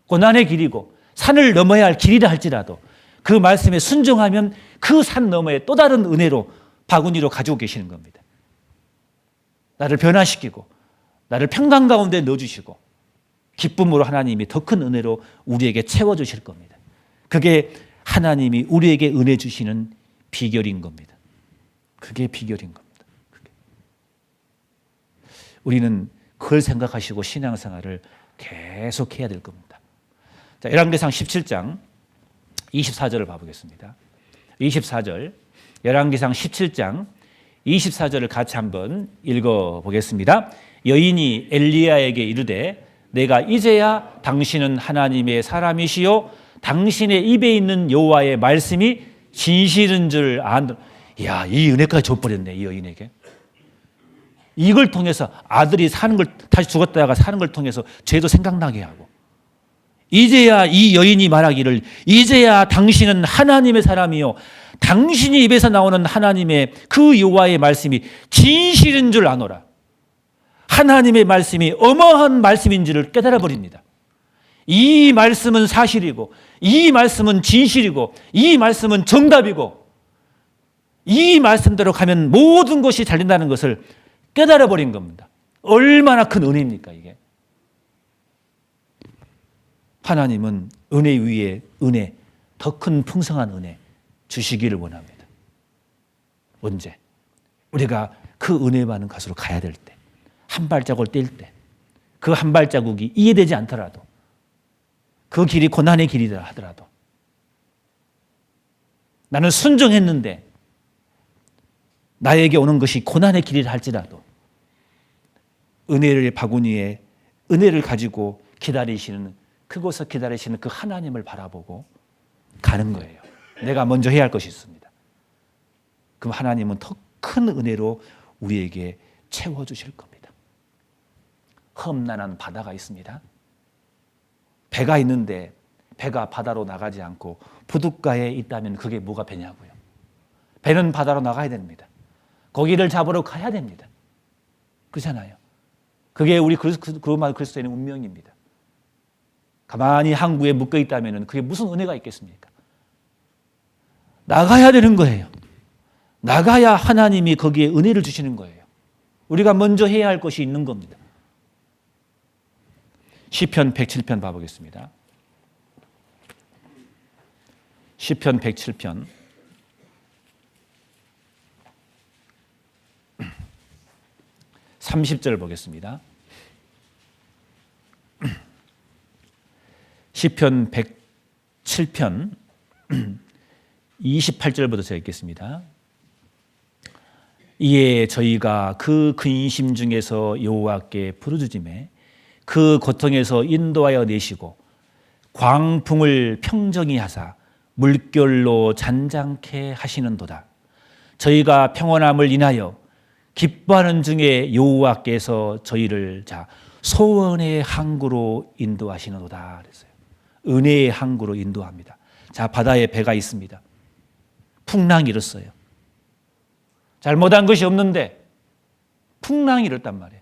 고난의 길이고 산을 넘어야 할 길이라 할지라도 그 말씀에 순종하면 그 산 너머에 또 다른 은혜로 바구니로 가지고 계시는 겁니다. 나를 변화시키고 나를 평강 가운데 넣어주시고 기쁨으로 하나님이 더 큰 은혜로 우리에게 채워주실 겁니다. 그게 하나님이 우리에게 은혜 주시는 비결인 겁니다. 그게 비결인 겁니다. 우리는 그걸 생각하시고 신앙생활을 계속 해야 될 겁니다. 자, 열왕기상 17장 24절을 봐보겠습니다. 24절, 열왕기상 17장 24절을 같이 한번 읽어보겠습니다. 여인이 엘리야에게 이르되 내가 이제야 당신은 하나님의 사람이시요 당신의 입에 있는 여호와의 말씀이 진실인 줄 안다. 이야, 이 은혜까지 줘버렸네, 이 여인에게. 이걸 통해서 아들이 사는 걸 다시 죽었다가 사는 걸 통해서 죄도 생각나게 하고 이제야 이 여인이 말하기를 이제야 당신은 하나님의 사람이요 당신이 입에서 나오는 하나님의 그 여호와의 말씀이 진실인 줄 아노라. 하나님의 말씀이 어마어마한 말씀인지를 깨달아 버립니다. 이 말씀은 사실이고 이 말씀은 진실이고 이 말씀은 정답이고 이 말씀대로 가면 모든 것이 잘 된다는 것을 깨달아 버린 겁니다. 얼마나 큰 은혜입니까 이게. 하나님은 은혜 위에 은혜, 더 큰 풍성한 은혜 주시기를 원합니다. 언제? 우리가 그 은혜 받는 곳으로 가야 될 때, 한 발자국을 뗄 때, 그 한 발자국이 이해되지 않더라도 그 길이 고난의 길이라 하더라도 나는 순종했는데 나에게 오는 것이 고난의 길이라 할지라도 은혜를 바구니에 은혜를 가지고 기다리시는 그곳에서 기다리시는 그 하나님을 바라보고 가는 거예요. 내가 먼저 해야 할 것이 있습니다. 그럼 하나님은 더 큰 은혜로 우리에게 채워주실 겁니다. 험난한 바다가 있습니다. 배가 있는데 배가 바다로 나가지 않고 부둣가에 있다면 그게 뭐가 배냐고요. 배는 바다로 나가야 됩니다. 고기를 잡으러 가야 됩니다. 그렇잖아요. 그게 우리 그로만 그리스도인의 운명입니다. 가만히 항구에 묶여 있다면 그게 무슨 은혜가 있겠습니까? 나가야 되는 거예요. 나가야 하나님이 거기에 은혜를 주시는 거예요. 우리가 먼저 해야 할 것이 있는 겁니다. 시편 107편 봐보겠습니다. 시편 107편 30절 보겠습니다. 시편 107편 28절부터 제가 읽겠습니다. 이에 저희가 그 근심 중에서 여호와께 부르짖음에 그 고통에서 인도하여 내시고 광풍을 평정히 하사 물결로 잔잔케 하시는도다. 저희가 평온함을 인하여 기뻐하는 중에 여호와께서 저희를 소원의 항구로 인도하시는도다 그랬어요. 은혜의 항구로 인도합니다. 바다에 배가 있습니다. 풍랑이 일었어요. 잘못한 것이 없는데 풍랑이 일었단 말이에요.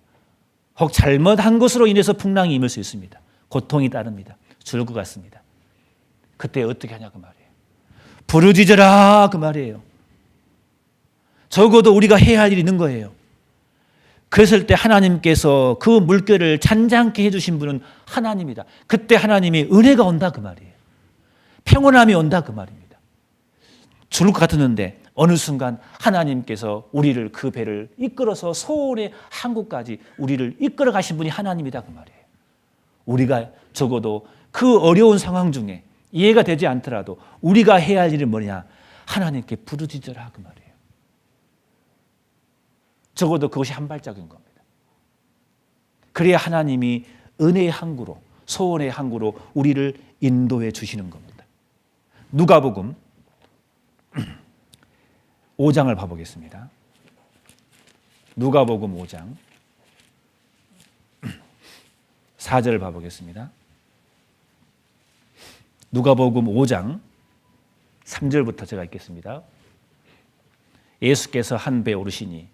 혹 잘못한 것으로 인해서 풍랑이 임할 수 있습니다. 고통이 따릅니다. 죽을 것 같습니다. 그때 어떻게 하냐 그 말이에요. 부르짖어라 그 말이에요. 적어도 우리가 해야 할 일이 있는 거예요. 그랬을 때 하나님께서 그 물결을 잔잔케 해주신 분은 하나님이다. 그때 하나님이 은혜가 온다 그 말이에요. 평온함이 온다 그 말입니다. 죽을 것 같았는데 어느 순간 하나님께서 우리를 그 배를 이끌어서 소원의 항구까지 우리를 이끌어 가신 분이 하나님이다 그 말이에요. 우리가 적어도 그 어려운 상황 중에 이해가 되지 않더라도 우리가 해야 할 일은 뭐냐? 하나님께 부르짖어라 그 말이에요. 적어도 그것이 한 발짝인 겁니다. 그래야 하나님이 은혜의 항구로, 소원의 항구로 우리를 인도해 주시는 겁니다. 누가복음 5장을 봐보겠습니다. 누가복음 5장 4절을 봐보겠습니다. 누가복음 5장 3절부터 제가 읽겠습니다. 예수께서 한 배에 오르시니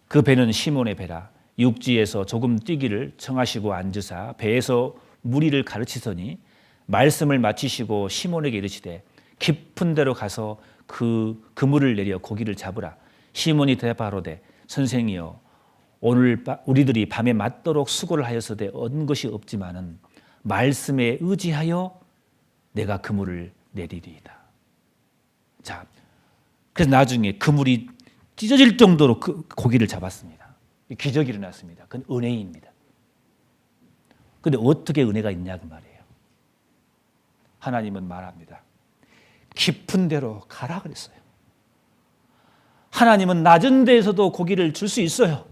그 배는 시몬의 배라. 육지에서 조금 뛰기를 청하시고 앉으사 배에서 무리를 가르치더니 말씀을 마치시고 시몬에게 이르시되 깊은 데로 가서 그 그물을 내려 고기를 잡으라. 시몬이 대답하로되 선생이여 오늘 우리들이 밤에 맞도록 수고를 하였으되 얻은 것이 없지만은 말씀에 의지하여 내가 그물을 내리리이다. 그래서 나중에 그물이 찢어질 정도로 그 고기를 잡았습니다. 기적이 일어났습니다. 그건 은혜입니다. 그런데 어떻게 은혜가 있냐 그 말이에요. 하나님은 말합니다. 깊은 데로 가라 그랬어요. 하나님은 낮은 데에서도 고기를 줄 수 있어요.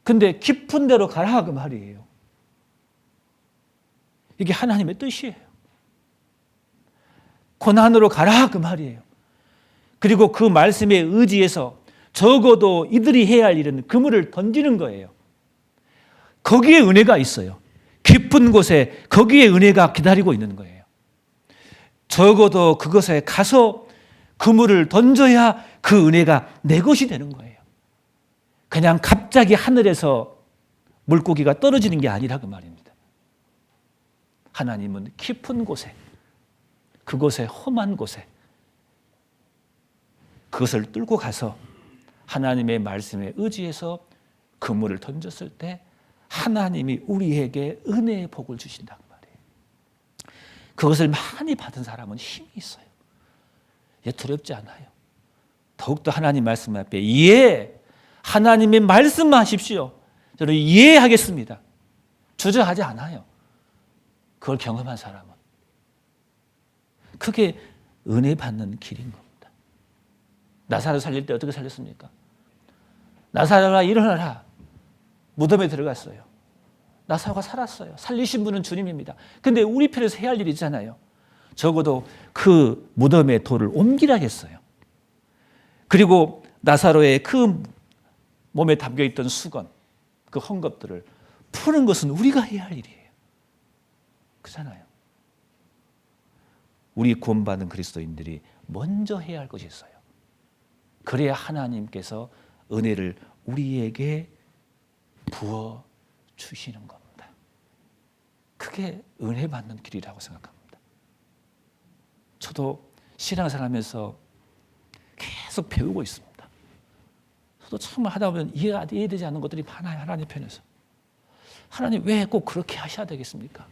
근데 깊은 데로 가라 그 말이에요. 이게 하나님의 뜻이에요. 고난으로 가라 그 말이에요. 그리고 그 말씀에 의지해서 적어도 이들이 해야 할 일은 그물을 던지는 거예요. 거기에 은혜가 있어요. 깊은 곳에 거기에 은혜가 기다리고 있는 거예요. 적어도 그것에 가서 그물을 던져야 그 은혜가 내 것이 되는 거예요. 그냥 갑자기 하늘에서 물고기가 떨어지는 게 아니라 그 말입니다. 하나님은 깊은 곳에, 그곳에 험한 곳에 그것을 뚫고 가서 하나님의 말씀에 의지해서 그물을 던졌을 때 하나님이 우리에게 은혜의 복을 주신다는 말이에요. 그것을 많이 받은 사람은 힘이 있어요. 두렵지 않아요. 더욱더 하나님 말씀 앞에 하나님의 말씀하십시오. 저는 이해하겠습니다. 주저하지 않아요. 그걸 경험한 사람은. 그게 은혜 받는 길인 겁니다. 나사로 살릴 때 어떻게 살렸습니까? 나사로가 일어나라. 무덤에 들어갔어요. 나사로가 살았어요. 살리신 분은 주님입니다. 근데 우리 편에서 해야 할 일이 있잖아요. 적어도 그 무덤의 돌을 옮기라 했어요. 그리고 나사로의 그 몸에 담겨있던 수건, 그 헝겊들을 푸는 것은 우리가 해야 할 일이에요. 그렇잖아요. 우리 구원받은 그리스도인들이 먼저 해야 할 것이 있어요. 그래야 하나님께서 은혜를 우리에게 부어 주시는 겁니다. 그게 은혜 받는 길이라고 생각합니다. 저도 신앙생활하면서 계속 계속 배우고 있습니다. 저도 참 하다 보면 이해되지 않는 것들이 많아요. 하나님 편에서. 하나님 왜 꼭 그렇게 하셔야 되겠습니까?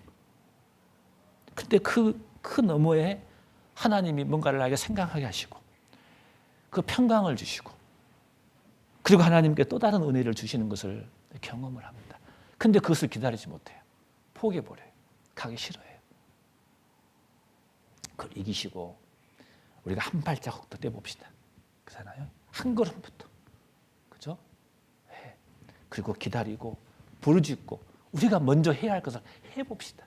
근데 그 너머에 하나님이 뭔가를 나에게 생각하게 하시고 그 평강을 주시고 그리고 하나님께 또 다른 은혜를 주시는 것을 경험을 합니다. 근데 그것을 기다리지 못해요. 포기해버려요. 가기 싫어해요. 그걸 이기시고 우리가 한 발자국 더 떼봅시다. 그렇잖아요. 한 걸음부터. 그죠? 네. 그리고 기다리고 부르짖고 우리가 먼저 해야 할 것을 해봅시다.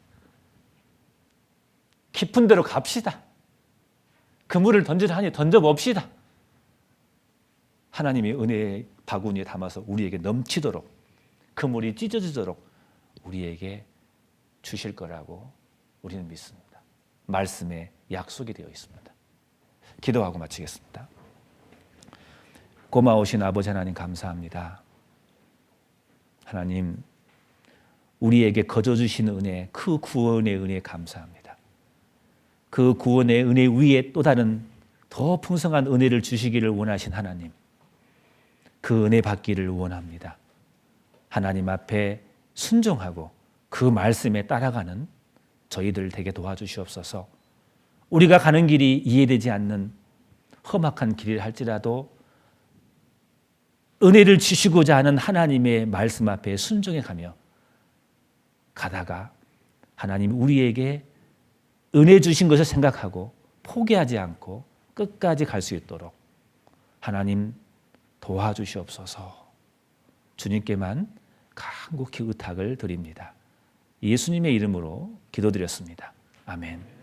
깊은 데로 갑시다. 그물을 던지라 하니 던져봅시다. 하나님의 은혜의 바구니에 담아서 우리에게 넘치도록 그물이 찢어지도록 우리에게 주실 거라고 우리는 믿습니다. 말씀에 약속이 되어 있습니다. 기도하고 마치겠습니다. 고마우신 아버지 하나님 감사합니다. 하나님 우리에게 거저 주시는 은혜, 그 구원의 은혜 감사합니다. 그 구원의 은혜 위에 또 다른 더 풍성한 은혜를 주시기를 원하신 하나님, 그 은혜 받기를 원합니다. 하나님 앞에 순종하고 그 말씀에 따라가는 저희들 되게 도와주시옵소서. 우리가 가는 길이 이해되지 않는 험악한 길이라 할지라도 은혜를 주시고자 하는 하나님의 말씀 앞에 순종해 가며 가다가 하나님 우리에게 은혜 주신 것을 생각하고 포기하지 않고 끝까지 갈 수 있도록 하나님 도와주시옵소서. 주님께만 간곡히 의탁을 드립니다. 예수님의 이름으로 기도드렸습니다. 아멘.